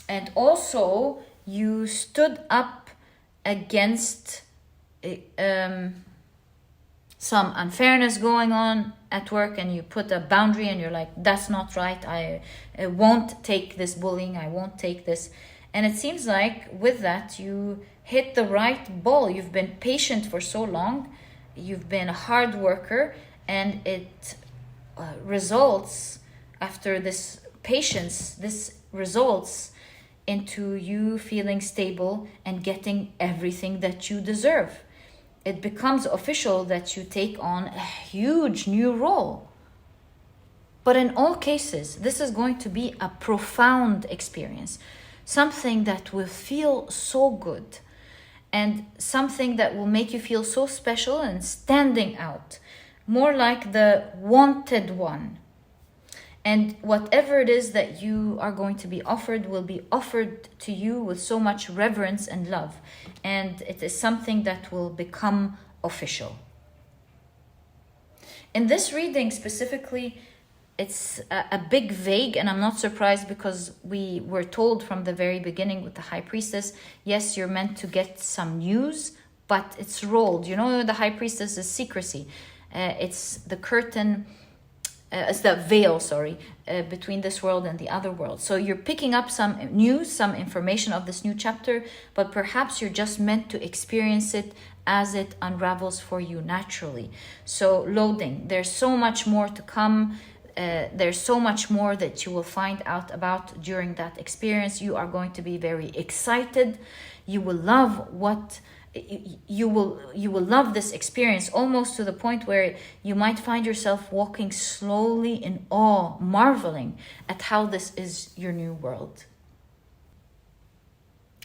and also you stood up against some unfairness going on at work, and you put a boundary and you're like, that's not right, I won't take this bullying, I won't take this. And it seems like with that you hit the right ball. You've been patient for so long, you've been a hard worker, and it results, after this patience, this results into you feeling stable and getting everything that you deserve. It becomes official that you take on a huge new role. But in all cases, this is going to be a profound experience, something that will feel so good, and something that will make you feel so special and standing out, more like the wanted one. And whatever it is that you are going to be offered will be offered to you with so much reverence and love. And it is something that will become official. In this reading specifically, it's a big vague, and I'm not surprised, because we were told from the very beginning with the High Priestess, yes, you're meant to get some news, but it's rolled. You know, the High Priestess is secrecy. It's the curtain, it's the veil, between this world and the other world. So you're picking up some news, some information of this new chapter, but perhaps you're just meant to experience it as it unravels for you naturally. So loading, there's so much more to come. There's so much more that you will find out about during that experience. You are going to be very excited. You will love you will love this experience, almost to the point where you might find yourself walking slowly in awe, marveling at how this is your new world,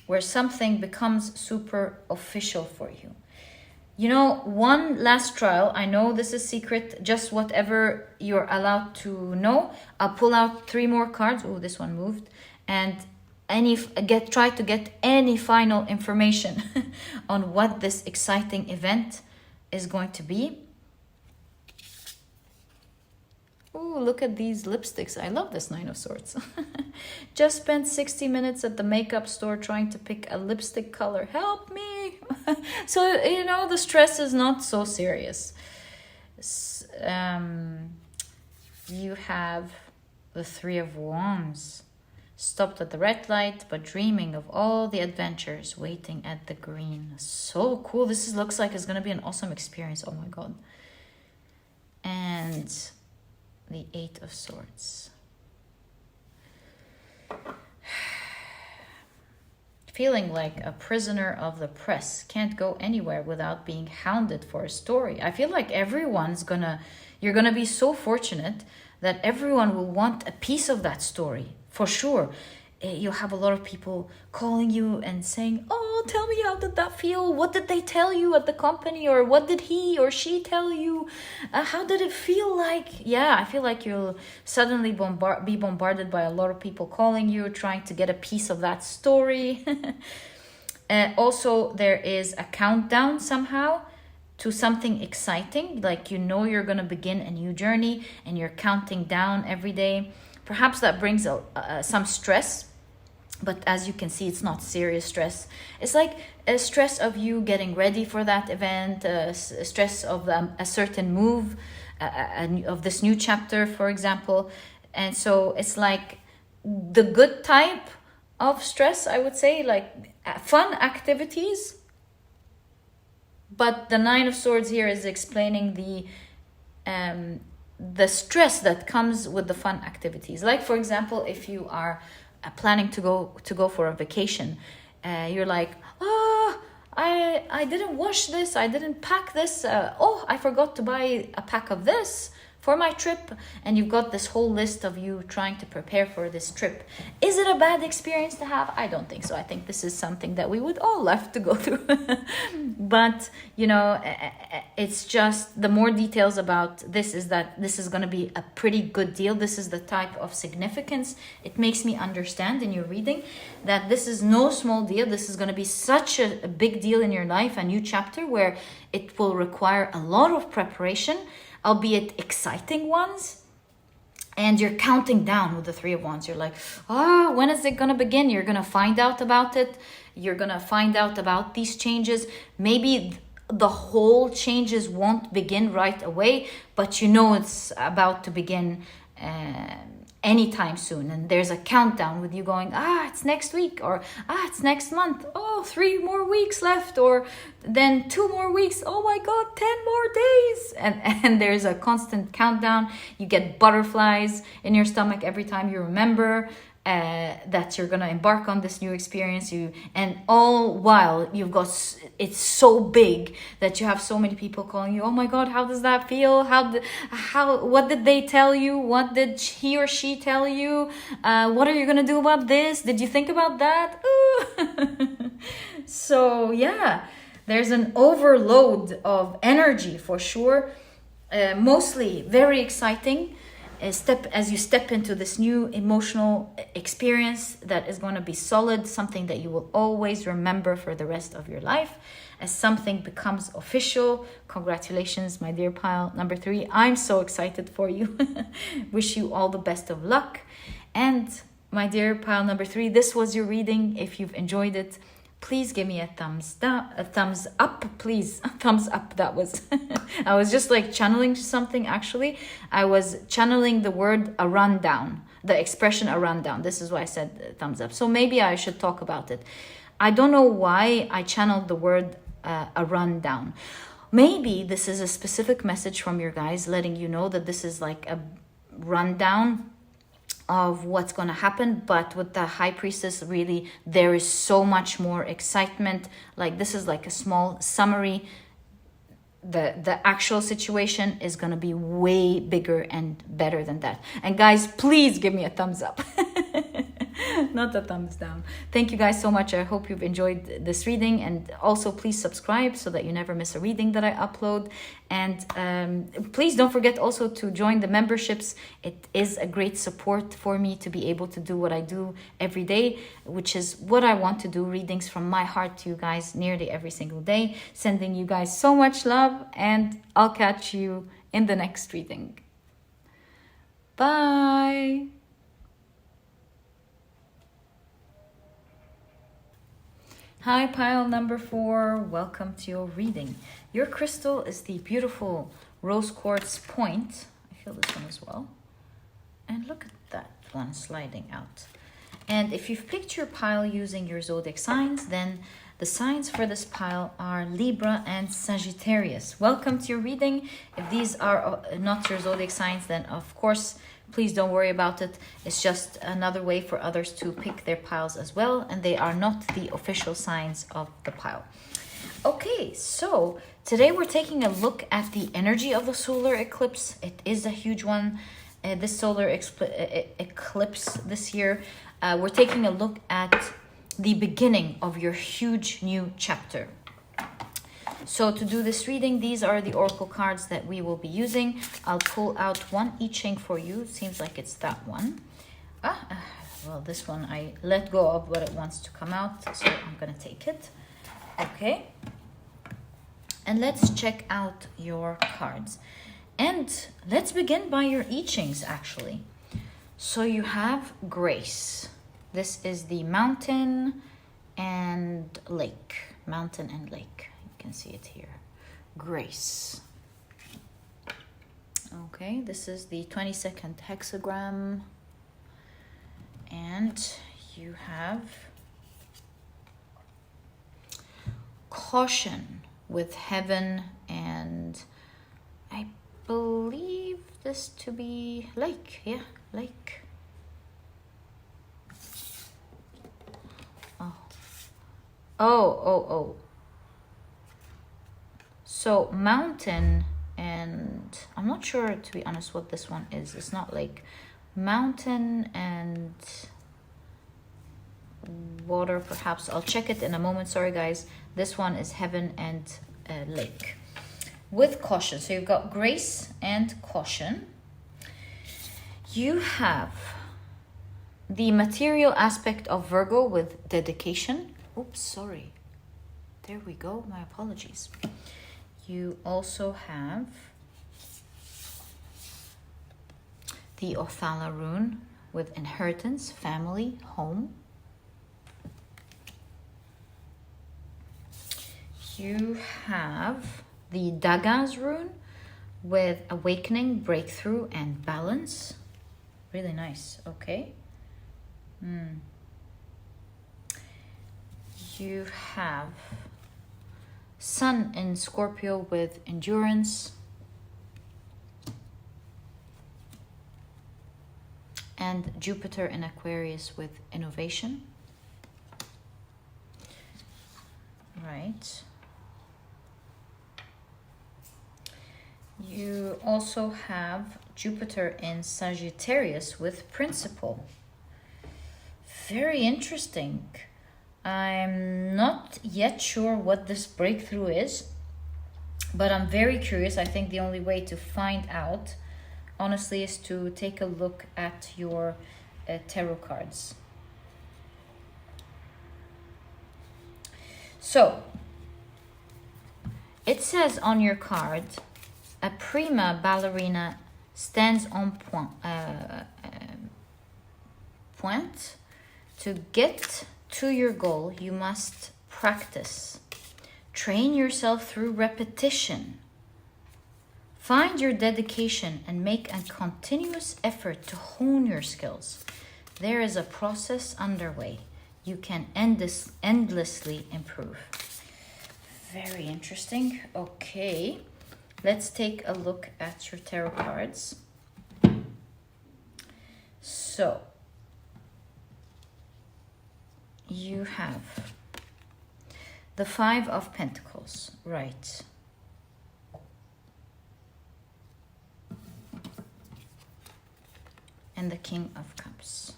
where something becomes super official for you. You know, one last trial, I know this is secret, just whatever you're allowed to know. I'll pull out 3 more cards. Oh, this one moved. And try to get any final information on what this exciting event is going to be. Oh, look at these lipsticks. I love this Nine of Swords. Just spent 60 minutes at the makeup store trying to pick a lipstick color. Help me. So, you know, the stress is not so serious. You have the Three of Wands. Stopped at the red light, but dreaming of all the adventures waiting at the green. So cool. This looks like it's going to be an awesome experience. Oh my God. And the Eight of Swords. Feeling like a prisoner of the press. Can't go anywhere without being hounded for a story. I feel like you're gonna be so fortunate that everyone will want a piece of that story. For sure. You'll have a lot of people calling you and saying, oh, tell me, how did that feel? What did they tell you at the company? Or what did he or she tell you? How did it feel like? Yeah, I feel like you'll suddenly be bombarded by a lot of people calling you, trying to get a piece of that story. Also, there is a countdown somehow to something exciting. Like, you know, you're going to begin a new journey and you're counting down every day. Perhaps that brings some stress, but as you can see, it's not serious stress. It's like a stress of you getting ready for that event, a stress of a certain move, of this new chapter, for example. And so it's like the good type of stress, I would say, like fun activities. But the Nine of Swords here is explaining the stress that comes with the fun activities. Like, for example, if you are planning to go for a vacation, you're like, oh, I didn't wash this, I didn't pack this, oh, I forgot to buy a pack of this for my trip. And you've got this whole list of you trying to prepare for this trip. Is it a bad experience to have? I don't think so. I think this is something that we would all love to go through. But, you know, it's just the more details about this is that this is going to be a pretty good deal. This is the type of significance. It makes me understand in your reading that this is no small deal. This is going to be such a big deal in your life, a new chapter where it will require a lot of preparation, albeit exciting ones. And you're counting down with the Three of Wands. You're like, oh, when is it going to begin? You're going to find out about it. You're going to find out about these changes. Maybe the whole changes won't begin right away, but you know it's about to begin anytime soon. And there's a countdown with you going, it's next week, or it's next month. Oh, 3 more weeks left, or then 2 more weeks. Oh my God, 10 more days. And there's a constant countdown. You get butterflies in your stomach every time you remember that you're gonna embark on this new experience. And all while it's so big that you have so many people calling you. Oh my God, how does that feel? What did they tell you? What did he or she tell you? What are you gonna do about this? Did you think about that? So yeah, there's an overload of energy for sure. Mostly very exciting. As you step into this new emotional experience that is going to be solid, something that you will always remember for the rest of your life. As something becomes official, congratulations, my dear pile number 3. I'm so excited for you. Wish you all the best of luck. And my dear pile number 3, this was your reading. If you've enjoyed it, please give me a thumbs up, please. A thumbs up, that was. I was just like channeling something, actually. I was channeling the word a rundown, the expression a rundown. This is why I said thumbs up. So maybe I should talk about it. I don't know why I channeled the word a rundown. Maybe this is a specific message from your guys letting you know that this is like a rundown of what's going to happen. But with the High Priestess, really there is so much more excitement. Like, this is like a small summary. The actual situation is going to be way bigger and better than that. And guys, please give me a thumbs up. Not a thumbs down. Thank you guys so much. I hope you've enjoyed this reading, and also please subscribe so that you never miss a reading that I upload. And please don't forget also to join the memberships. It is a great support for me to be able to do what I do every day, which is what I want to do, readings from my heart to you guys nearly every single day. Sending you guys so much love, and I'll catch you in the next reading. Bye. Hi, pile number 4. Welcome to your reading. Your crystal is the beautiful rose quartz point. I feel this one as well. And look at that one sliding out. And if you've picked your pile using your zodiac signs, then the signs for this pile are Libra and Sagittarius. Welcome to your reading. If these are not your zodiac signs, then of course, please don't worry about it. It's just another way for others to pick their piles as well, and they are not the official signs of the pile. Okay, so today we're taking a look at the energy of the solar eclipse. It is a huge one. This solar eclipse this year, we're taking a look at the beginning of your huge new chapter. So to do this reading, these are the oracle cards that we will be using. I'll pull out one I Ching for you. It seems like it's that one. Well, this one I let go of what it wants to come out, so I'm gonna take it. Okay. And let's check out your cards. And let's begin by your I Chings, actually. So you have Grace. This is the mountain and lake. Mountain and lake. You can see it here. Grace. Okay, this is the 22nd hexagram. And you have Caution with heaven, and I believe this to be lake. Yeah, lake. Oh. So mountain, and I'm not sure, to be honest, what this one is. It's not like mountain and water, perhaps. I'll check it in a moment. Sorry, guys. This one is heaven and lake. With caution. So you've got grace and caution. You have the material aspect of Virgo with dedication. Oops, sorry. There we go. My apologies. You also have the Othala rune with inheritance, family, home. You have the Dagas rune with awakening, breakthrough, and balance. Really nice. Okay. You have Sun in Scorpio with endurance, and Jupiter in Aquarius with innovation. Right. You also have Jupiter in Sagittarius with principle. Very interesting. I'm not yet sure what this breakthrough is, but I'm very curious. I think the only way to find out, honestly, is to take a look at your tarot cards. So, it says on your card, a prima ballerina stands on point. To get to your goal, you must practice. Train yourself through repetition. Find your dedication and make a continuous effort to hone your skills. There is a process underway. You can endlessly improve. Very interesting. Okay, let's take a look at your tarot cards. So, you have the Five of Pentacles, right? And the King of Cups.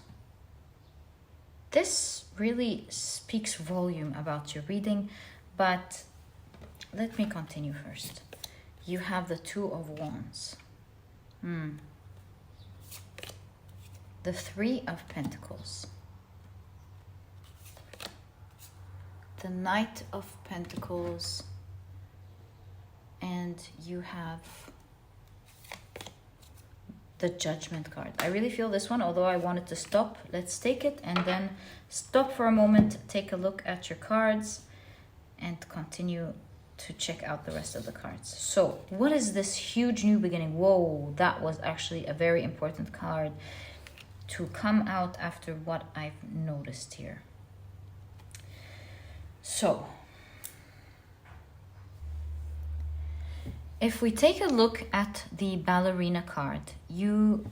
This really speaks volume about your reading, but let me continue first. You have the Two of Wands. The Three of Pentacles. The Knight of Pentacles. And you have the Judgment card. I really feel this one, although I wanted to stop. Let's take it and then stop for a moment, take a look at your cards, and continue to check out the rest of the cards. So, what is this huge new beginning? Whoa, that was actually a very important card to come out after what I've noticed here. So, if we take a look at the ballerina card, you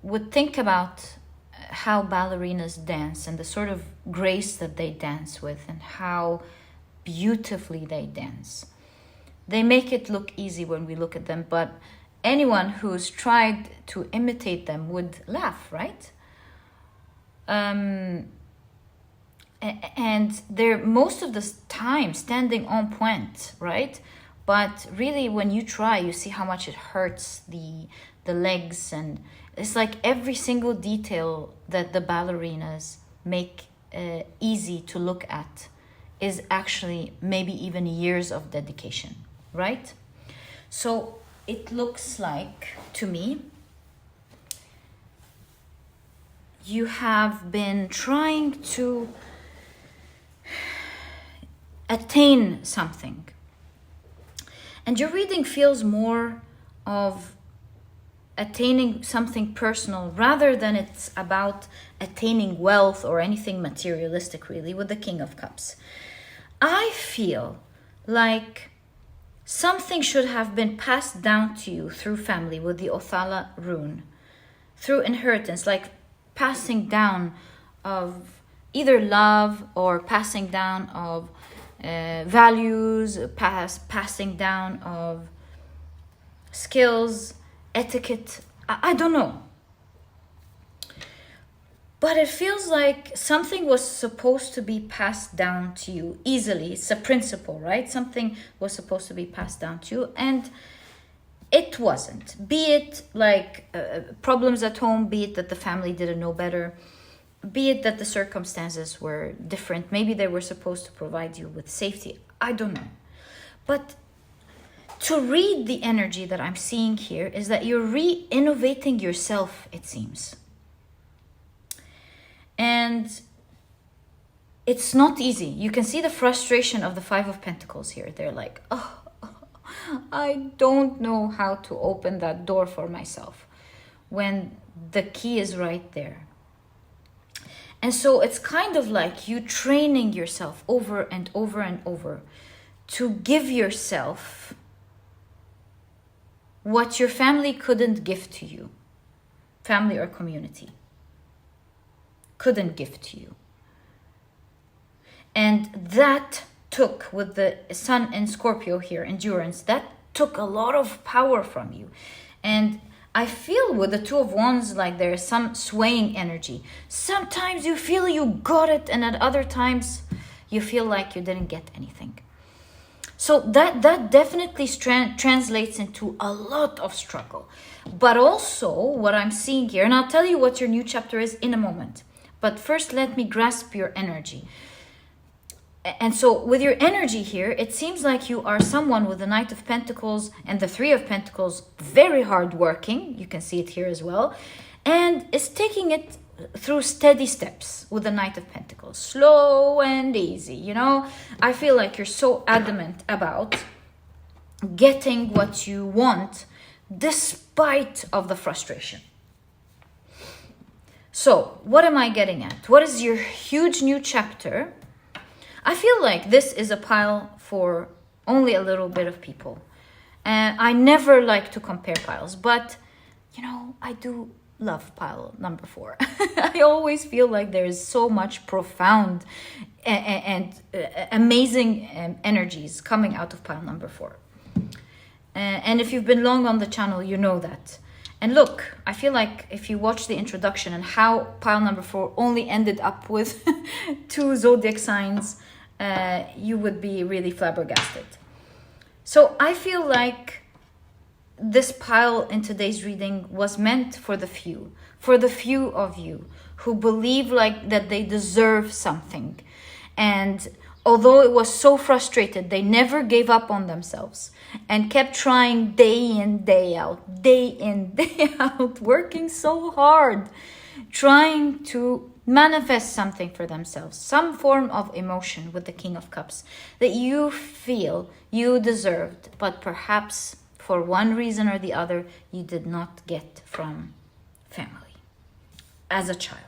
would think about how ballerinas dance and the sort of grace that they dance with and how beautifully they dance. They make it look easy when we look at them, but anyone who's tried to imitate them would laugh, right? And they're most of the time standing on point, right? But really, when you try, you see how much it hurts the legs, and it's like every single detail that the ballerinas make easy to look at is actually maybe even years of dedication, right? So it looks like, to me, you have been trying to attain something. And your reading feels more of attaining something personal rather than it's about attaining wealth or anything materialistic, really, with the King of Cups. I feel like something should have been passed down to you through family with the Othala rune, through inheritance, like passing down of either love or passing down of values, passing down of skills, etiquette. I don't know. But it feels like something was supposed to be passed down to you easily. It's a principle, right? Something was supposed to be passed down to you, and it wasn't. Be it like problems at home, be it that the family didn't know better, be it that the circumstances were different. Maybe they were supposed to provide you with safety. I don't know. But to read the energy that I'm seeing here is that you're re-innovating yourself, it seems. And it's not easy. You can see the frustration of the Five of Pentacles here. They're like, oh, I don't know how to open that door for myself when the key is right there. And so it's kind of like you training yourself over and over and over to give yourself what your family couldn't give to you. Family or community couldn't give to you. And that took, with the Sun in Scorpio here, endurance, that took a lot of power from you. And I feel with the Two of Wands, like there's some swaying energy. Sometimes you feel you got it, and at other times you feel like you didn't get anything. So that definitely translates into a lot of struggle. But also what I'm seeing here, and I'll tell you what your new chapter is in a moment. But first, let me grasp your energy. And so with your energy here, it seems like you are someone with the Knight of Pentacles and the Three of Pentacles, very hardworking. You can see it here as well. And is taking it through steady steps with the Knight of Pentacles. Slow and easy, you know. I feel like you're so adamant about getting what you want despite of the frustration. So, what am I getting at? What is your huge new chapter? I feel like this is a pile for only a little bit of people. And I never like to compare piles, but, you know, I do love pile number 4. I always feel like there is so much profound and amazing energies coming out of pile number 4. And if you've been long on the channel, you know that. And look, I feel like if you watch the introduction and how pile number 4 only ended up with 2 zodiac signs, you would be really flabbergasted. So I feel like this pile in today's reading was meant for the few of you who believe like that they deserve something. And although it was so frustrated, they never gave up on themselves and kept trying day in, day out, working so hard, trying to manifest something for themselves, some form of emotion with the King of Cups that you feel you deserved, but perhaps for one reason or the other, you did not get from family as a child.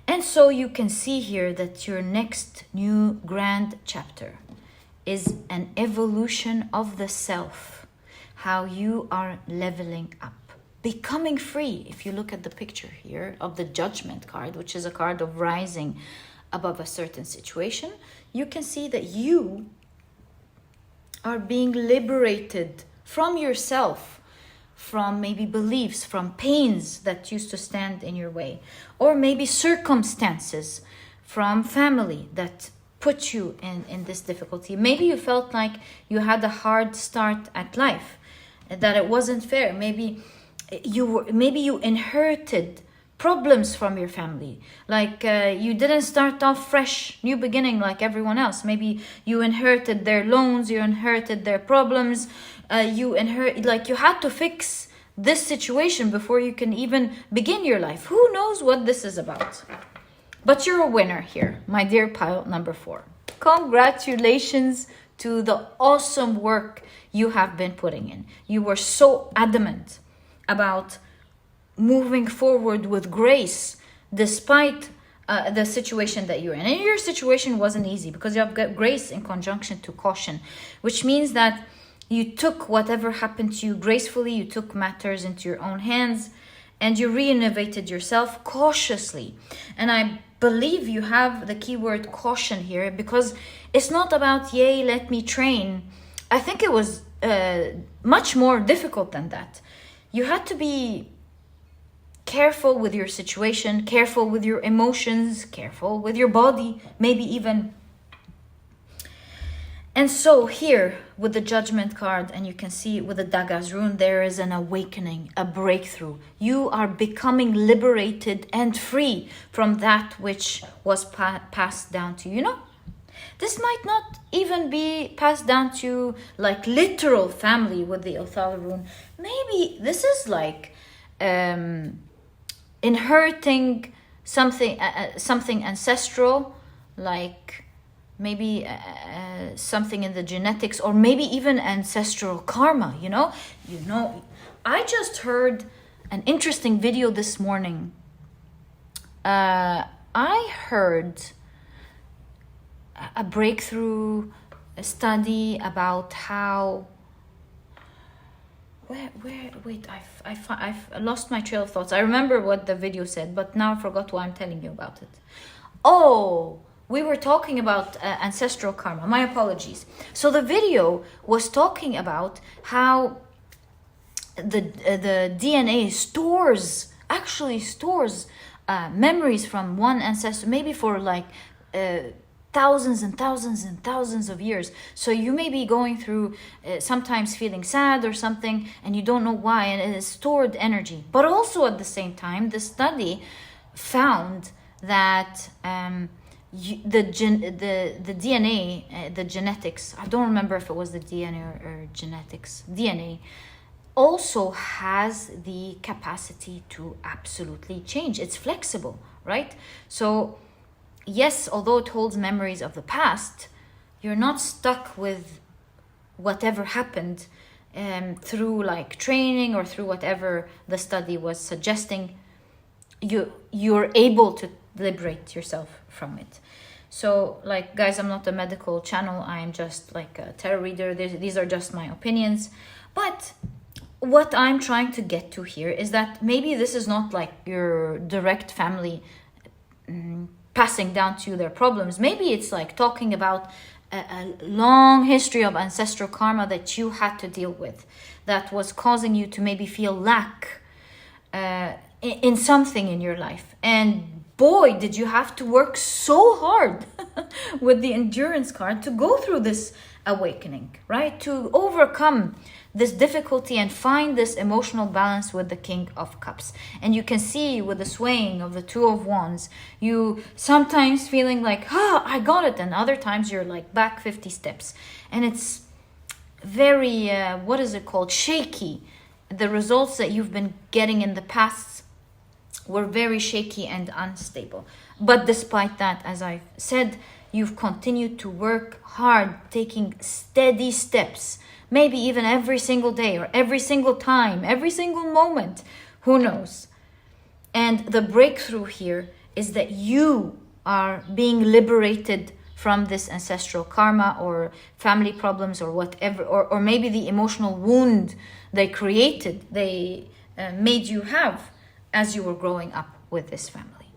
And so you can see here that your next new grand chapter is an evolution of the self, how you are leveling up, becoming free. If you look at the picture here of the Judgment card, which is a card of rising above a certain situation, you can see that you are being liberated from yourself, from maybe beliefs, from pains that used to stand in your way, or maybe circumstances from family that put you in this difficulty. Maybe you felt like you had a hard start at life, that it wasn't fair. Maybe you inherited problems from your family, like you didn't start off fresh, new beginning like everyone else. Maybe you inherited their loans, you inherited their problems, you had to fix this situation before you can even begin your life. Who knows what this is about? But you're a winner here, my dear pile number 4. Congratulations to the awesome work you have been putting in. You were so adamant about moving forward with grace despite the situation that you're in. And your situation wasn't easy because you have got grace in conjunction to caution, which means that you took whatever happened to you gracefully, you took matters into your own hands, and you re-innovated yourself cautiously. And I believe you have the keyword caution here, because it's not about, yay, let me train. I think it was much more difficult than that. You had to be careful with your situation, careful with your emotions, careful with your body, maybe even. And so here with the Judgment card, and you can see with the Dagaz rune, there is an awakening, a breakthrough. You are becoming liberated and free from that which was passed down to you. You know, this might not even be passed down to like literal family with the Othala rune. Maybe this is like inheriting something ancestral, like maybe something in the genetics, or maybe even ancestral karma. You know, I just heard an interesting video this morning. I heard a breakthrough study about how wait, I've lost my trail of thoughts. I remember what the video said, but now I forgot why I'm telling you about it. Oh, we were talking about ancestral karma. My apologies. So the video was talking about how the DNA actually stores memories from one ancestor, maybe for like thousands and thousands and thousands of years. So you may be going through sometimes feeling sad or something, and you don't know why, and it is stored energy. But also at the same time, the study found that the DNA, the genetics, I don't remember if it was the DNA or genetics, DNA also has the capacity to absolutely change. It's flexible, right? So yes, although it holds memories of the past, you're not stuck with whatever happened through like training or through whatever the study was suggesting. You're able to liberate yourself from it. So like, guys, I'm not a medical channel. I'm just like a tarot reader. These are just my opinions. But what I'm trying to get to here is that maybe this is not like your direct family passing down to you their problems. Maybe it's like talking about a long history of ancestral karma that you had to deal with, that was causing you to maybe feel lack in something in your life. And boy, did you have to work so hard with the endurance card to go through this awakening, right? To overcome this difficulty and find this emotional balance with the King of Cups. And you can see with the swaying of the Two of Wands, you sometimes feeling like, I got it. And other times you're like back 50 steps. And it's very, what is it called? Shaky. The results that you've been getting in the past were very shaky and unstable. But despite that, as I've said, you've continued to work hard, taking steady steps, maybe even every single day or every single time, every single moment, who knows. And the breakthrough here is that you are being liberated from this ancestral karma or family problems or whatever, or maybe the emotional wound they created, they made you have as you were growing up with this family.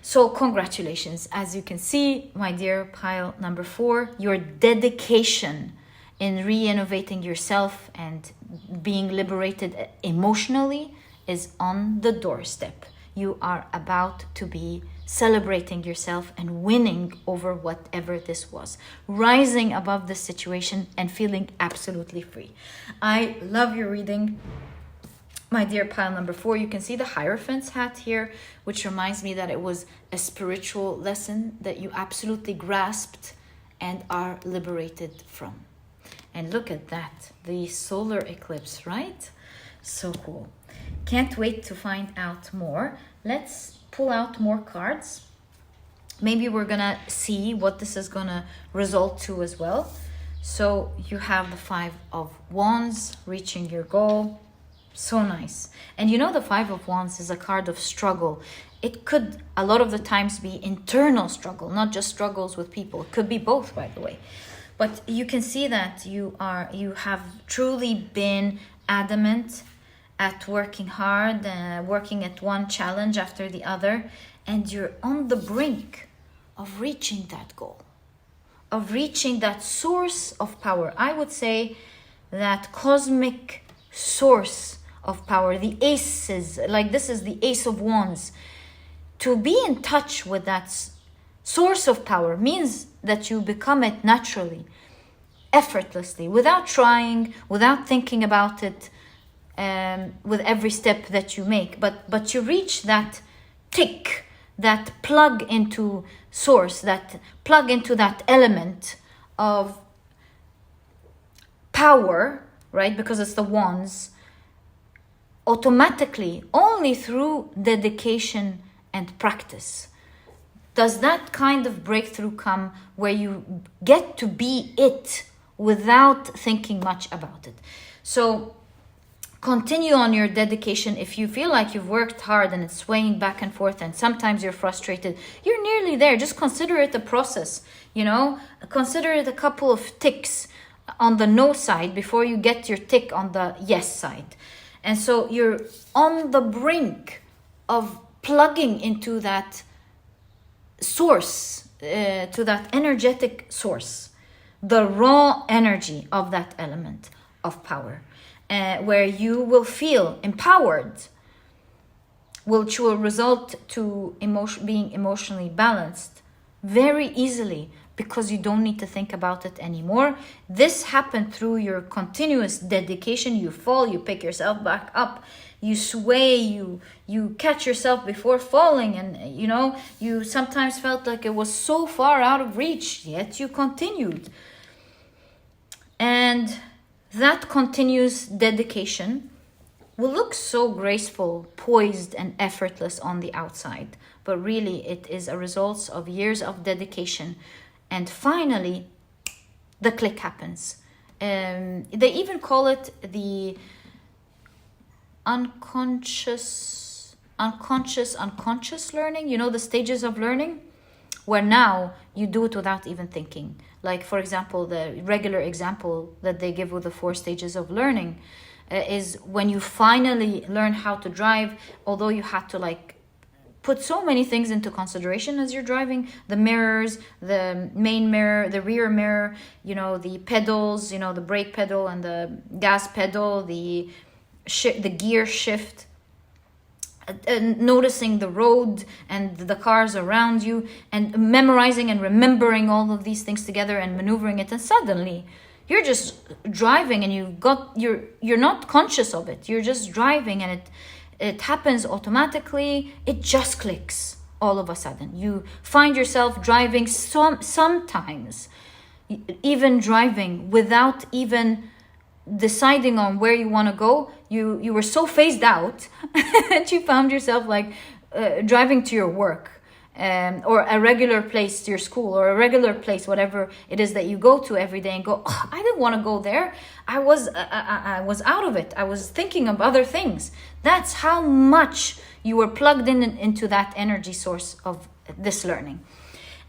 So congratulations. As you can see, my dear pile number 4, your dedication in re-innovating yourself and being liberated emotionally is on the doorstep. You are about to be celebrating yourself and winning over whatever this was, rising above this situation and feeling absolutely free. I love your reading, my dear pile number 4. You can see the Hierophant's hat here, which reminds me that it was a spiritual lesson that you absolutely grasped and are liberated from. And look at that, the solar eclipse, right? So cool. Can't wait to find out more. Let's pull out more cards. Maybe we're gonna see what this is gonna result to as well. So you have the 5 of Wands, reaching your goal. So nice. And you know, the 5 of Wands is a card of struggle. It could a lot of the times be internal struggle, not just struggles with people. It could be both, by the way. But you can see that you have truly been adamant at working hard, working at one challenge after the other, and you're on the brink of reaching that goal, of reaching that source of power. I would say that cosmic source of power, the aces, like this is the Ace of Wands. To be in touch with that source of power means that you become it naturally, effortlessly, without trying, without thinking about it, with every step that you make. But you reach that tick, that plug into source, that plug into that element of power, right? Because it's the wands, automatically, only through dedication and practice. Does that kind of breakthrough come where you get to be it without thinking much about it? So continue on your dedication. If you feel like you've worked hard and it's swaying back and forth and sometimes you're frustrated, you're nearly there. Just consider it a process, you know? Consider it a couple of ticks on the no side before you get your tick on the yes side. And so you're on the brink of plugging into that source, to that energetic source, the raw energy of that element of power, where you will feel empowered, which will result to being emotionally balanced very easily, because you don't need to think about it anymore. This happened through your continuous dedication. You fall, you pick yourself back up, you sway, you catch yourself before falling, and you know, you sometimes felt like it was so far out of reach, yet you continued. And that continuous dedication will look so graceful, poised, and effortless on the outside, but really it is a result of years of dedication. And finally, the click happens. They even call it the unconscious learning, you know, the stages of learning, where now you do it without even thinking. Like, for example, the regular example that they give with the 4 stages of learning is when you finally learn how to drive, although you had to like put so many things into consideration as you're driving. The mirrors, the main mirror, the rear mirror, you know, the pedals, you know, the brake pedal and the gas pedal, the gear shift, noticing the road and the cars around you, and memorizing and remembering all of these things together and maneuvering it. And suddenly you're just driving and you're not conscious of it. You're just driving and it happens automatically. It just clicks all of a sudden. You find yourself driving sometimes even driving without even deciding on where you want to go. You were so phased out that you found yourself like driving to your work, or a regular place, to your school, or a regular place, whatever it is that you go to every day, and go, oh, I didn't want to go there. I was out of it. I was thinking of other things. That's how much you were plugged into that energy source of this learning.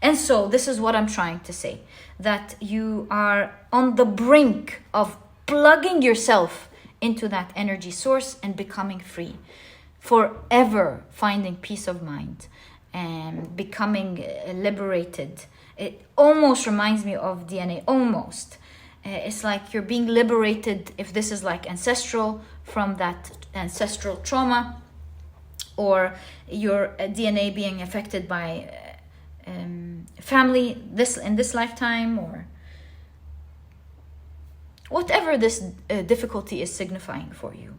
And so this is what I'm trying to say, that you are on the brink of plugging yourself into that energy source and becoming free, forever finding peace of mind and becoming liberated. It almost reminds me of DNA, almost. It's like you're being liberated, if this is like ancestral, from that ancestral trauma, or your DNA being affected by family in this lifetime, or whatever this difficulty is signifying for you.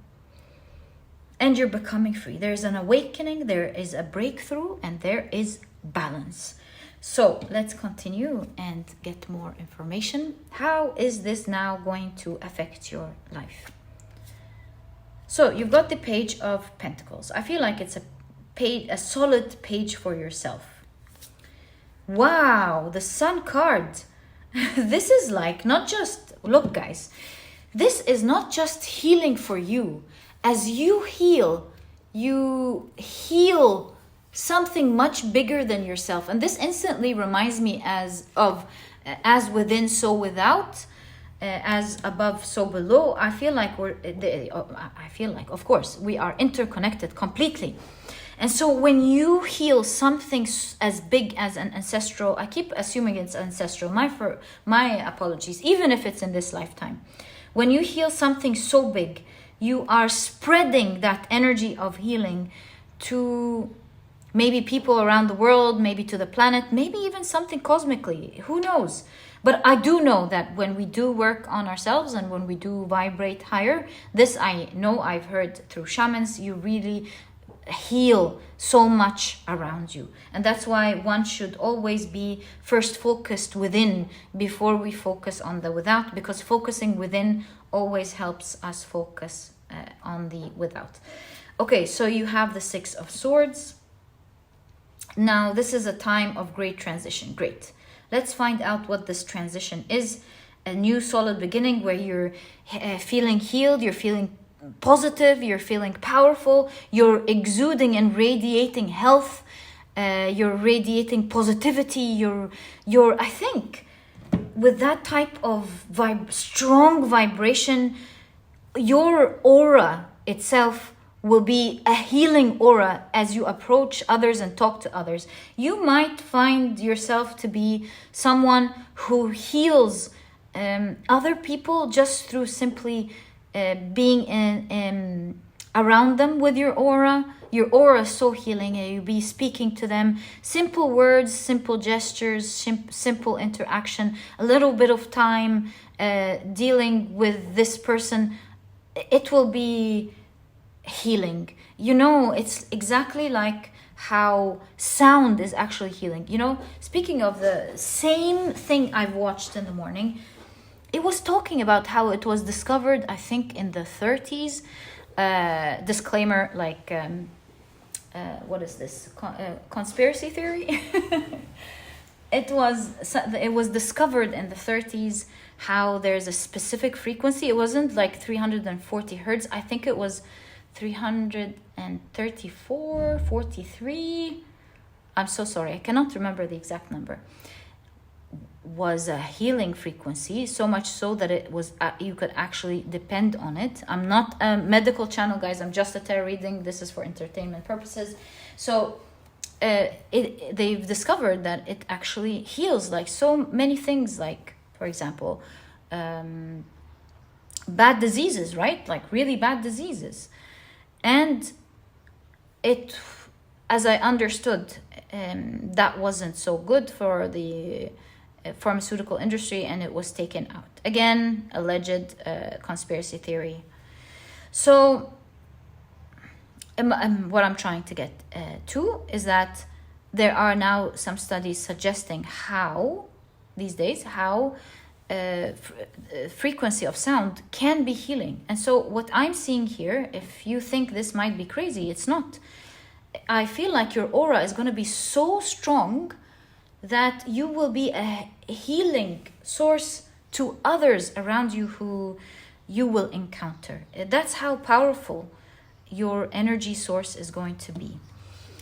And you're becoming free. There's an awakening, there is a breakthrough, and there is balance. So let's continue and get more information. How is this now going to affect your life? So you've got the Page of Pentacles. I feel like it's a solid page for yourself. Wow, the Sun card. This is like not just, look guys, this is not just healing for you. As you heal something much bigger than yourself. And this instantly reminds me as within, so without, as above, so below. I feel like of course, we are interconnected completely. And so when you heal something as big as an ancestral, I keep assuming it's ancestral, my apologies, even if it's in this lifetime. When you heal something so big, you are spreading that energy of healing to maybe people around the world, maybe to the planet, maybe even something cosmically, who knows? But I do know that when we do work on ourselves and when we do vibrate higher, this I know, I've heard through shamans, you really heal so much around you. And that's why one should always be first focused within before we focus on the without, because focusing within always helps us focus on the without. Okay, so you have the Six of Swords. Now this is a time of great transition. Great. Let's find out what this transition is. A new solid beginning where you're feeling healed, you're feeling positive, you're feeling powerful, you're exuding and radiating health, you're radiating positivity, you're I think with that type of strong vibration, your aura itself will be a healing aura as you approach others and talk to others. You might find yourself to be someone who heals other people just through simply being in around them with your aura. Your aura is so healing, and you'll be speaking to them. Simple words, simple gestures, simple interaction, a little bit of time dealing with this person. It will be healing. You know, it's exactly like how sound is actually healing. You know, speaking of the same thing I've watched in the morning, it was talking about how it was discovered, I think, in the 30s. Disclaimer, like, what is this? Conspiracy theory? It was discovered in the 30s how there's a specific frequency. It wasn't like 340 hertz. I think it was 334, 43. I'm so sorry. I cannot remember the exact number. Was a healing frequency, so much so that it was you could actually depend on it. I'm not a medical channel, guys. I'm just a tarot reading. This is for entertainment purposes. So they've discovered that it actually heals like so many things, like for example, bad diseases, right? Like really bad diseases. And it, as I understood, that wasn't so good for the pharmaceutical industry, and it was taken out. Again, alleged conspiracy theory. So what I'm trying to get to is that there are now some studies suggesting how, these days, how frequency of sound can be healing. And so what I'm seeing here, if you think this might be crazy, it's not. I feel like your aura is going to be so strong that you will be a healing source to others around you who you will encounter. That's how powerful your energy source is going to be.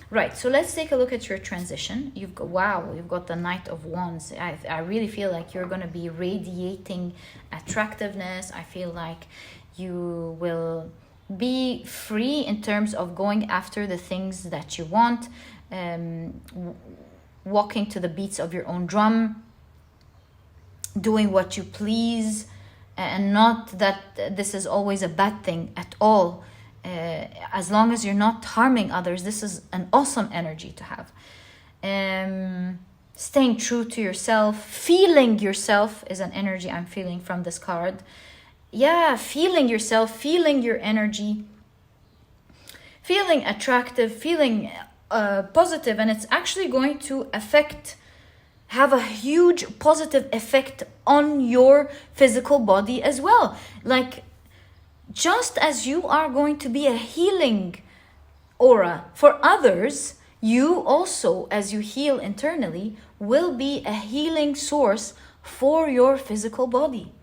Right, so let's take a look at your transition. You've got, wow, you've got the Knight of Wands. I really feel like you're going to be radiating attractiveness. I feel like you will be free in terms of going after the things that you want, walking to the beats of your own drum, doing what you please, and not that this is always a bad thing at all. As long as you're not harming others, this is an awesome energy to have. Staying true to yourself, feeling yourself is an energy I'm feeling from this card. Yeah, feeling yourself, feeling your energy, feeling attractive, feeling positive, and it's actually going to have a huge positive effect on your physical body as well. Like, just as you are going to be a healing aura for others, you also, as you heal internally, will be a healing source for your physical body.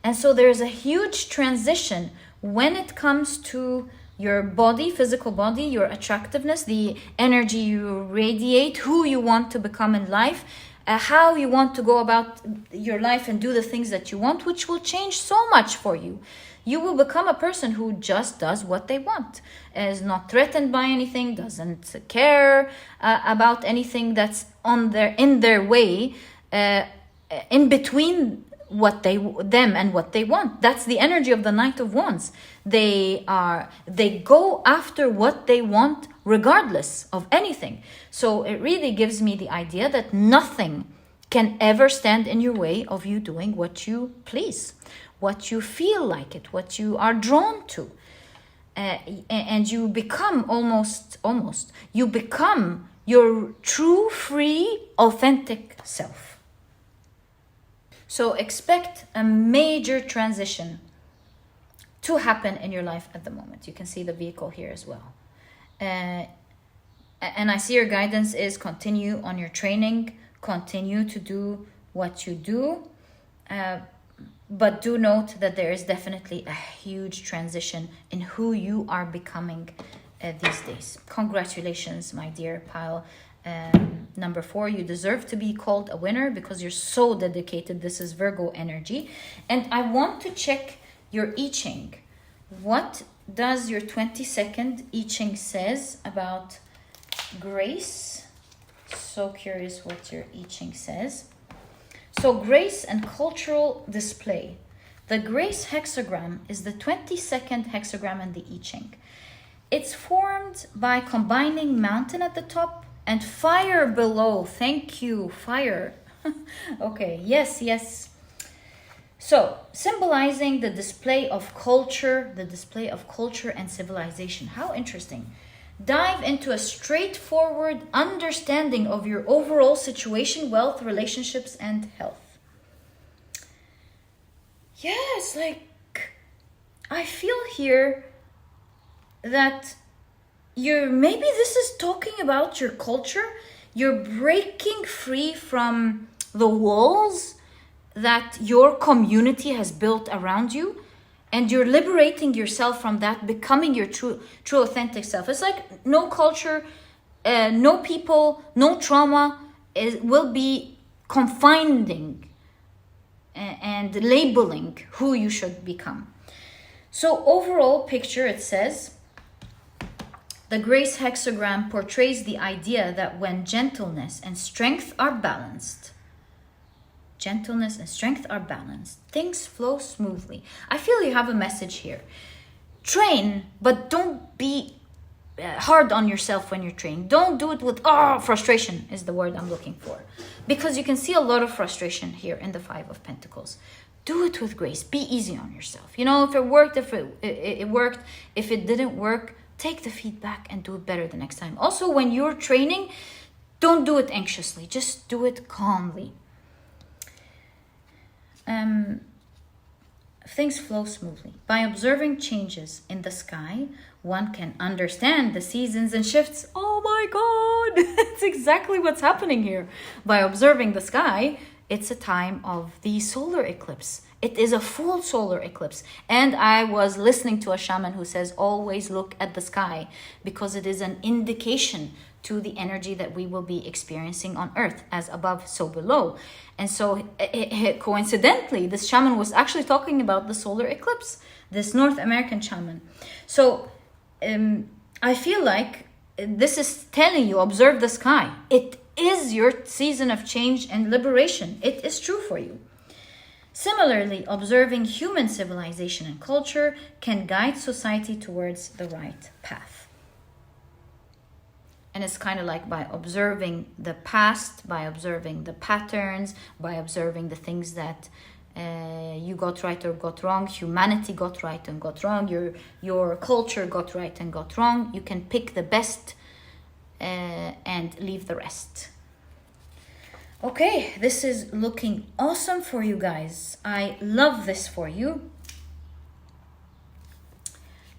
And so there's a huge transition when it comes to your body, physical body, your attractiveness, the energy you radiate, who you want to become in life, how you want to go about your life and do the things that you want, which will change so much for you. You will become a person who just does what they want, is not threatened by anything, doesn't care about anything that's in their way, in between them and what they want. That's the energy of the Knight of Wands. They go after what they want regardless of anything. So it really gives me the idea that nothing can ever stand in your way of you doing what you please, what you feel like it, what you are drawn to. And you become you become your true, free, authentic self. So expect a major transition to happen in your life at the moment. You can see the vehicle here as well. And I see your guidance is continue on your training, continue to do what you do. But do note that there is definitely a huge transition in who you are becoming these days. Congratulations, my dear pile. Number 4, you deserve to be called a winner because you're so dedicated. This is Virgo energy. And I want to check your I Ching. What does your 22nd I Ching says about grace? So curious what your I Ching says. So grace and cultural display. The grace hexagram is the 22nd hexagram in the I Ching. It's formed by combining mountain at the top and fire below. Thank you, fire. Okay, yes. So, symbolizing the display of culture and civilization. How interesting. Dive into a straightforward understanding of your overall situation, wealth, relationships, and health. Yes, like, I feel here that maybe this is talking about your culture. You're breaking free from the walls that your community has built around you, and you're liberating yourself from that, becoming your true authentic self. It's like no culture, no people, no trauma will be confining and labeling who you should become. So overall picture, it says The Grace hexagram portrays the idea that when gentleness and strength are balanced, things flow smoothly. I feel you have a message here. Train, but don't be hard on yourself when you're training. Don't do it with frustration is the word I'm looking for, because you can see a lot of frustration here in the Five of Pentacles. Do it with grace. Be easy on yourself. You know, if it worked, if it worked, if it didn't work, take the feedback and do it better the next time. Also, when you're training, don't do it anxiously. Just do it calmly. Things flow smoothly. By observing changes in the sky, one can understand the seasons and shifts. Oh my God, it's exactly what's happening here. By observing the sky, it's a time of the solar eclipse. It is a full solar eclipse. And I was listening to a shaman who says, always look at the sky, because it is an indication to the energy that we will be experiencing on Earth, as above, so below. And so coincidentally, this shaman was actually talking about the solar eclipse, this North American shaman. So I feel like this is telling you, observe the sky. It is your season of change and liberation. It is true for you. Similarly, observing human civilization and culture can guide society towards the right path. And it's kind of like by observing the past, by observing the patterns, by observing the things that you got right or got wrong, humanity got right and got wrong, your culture got right and got wrong, you can pick the best and leave the rest. Okay, this is looking awesome for you guys. I love this for you.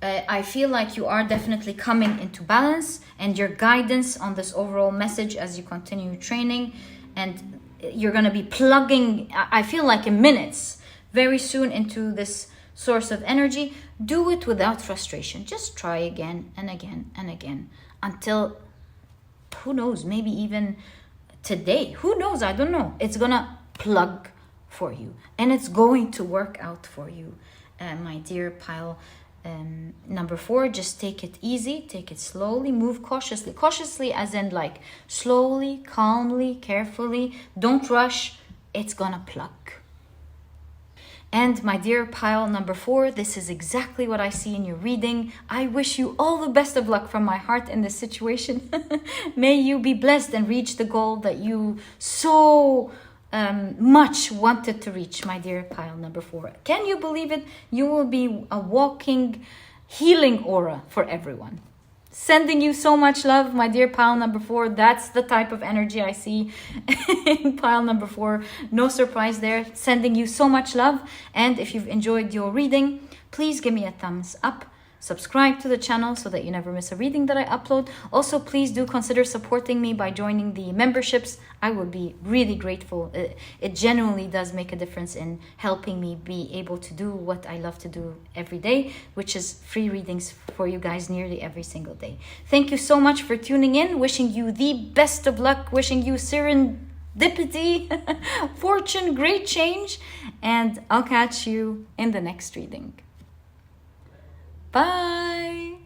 I feel like you are definitely coming into balance, and your guidance on this overall message as you continue training, and you're going to be plugging, I feel like in minutes, very soon into this source of energy. Do it without frustration. Just try again and again and again until, who knows, maybe even today, who knows, I don't know. It's going to plug for you, and it's going to work out for you, my dear pile. Number 4, just take it easy, take it slowly, move cautiously as in like slowly, calmly, carefully. Don't rush. It's gonna plug. And my dear pile number 4, this is exactly what I see in your reading. I wish you all the best of luck from my heart in this situation. May you be blessed and reach the goal that you so much wanted to reach, my dear pile number 4. Can you believe it? You will be a walking healing aura for everyone. Sending you so much love, my dear pile number 4. That's the type of energy I see in pile number 4. No surprise there. Sending you so much love. And if you've enjoyed your reading, please give me a thumbs up. Subscribe to the channel so that you never miss a reading that I upload. Also, please do consider supporting me by joining the memberships. I would be really grateful. It genuinely does make a difference in helping me be able to do what I love to do every day, which is free readings for you guys nearly every single day. Thank you so much for tuning in. Wishing you the best of luck. Wishing you serendipity, fortune, great change. And I'll catch you in the next reading. Bye.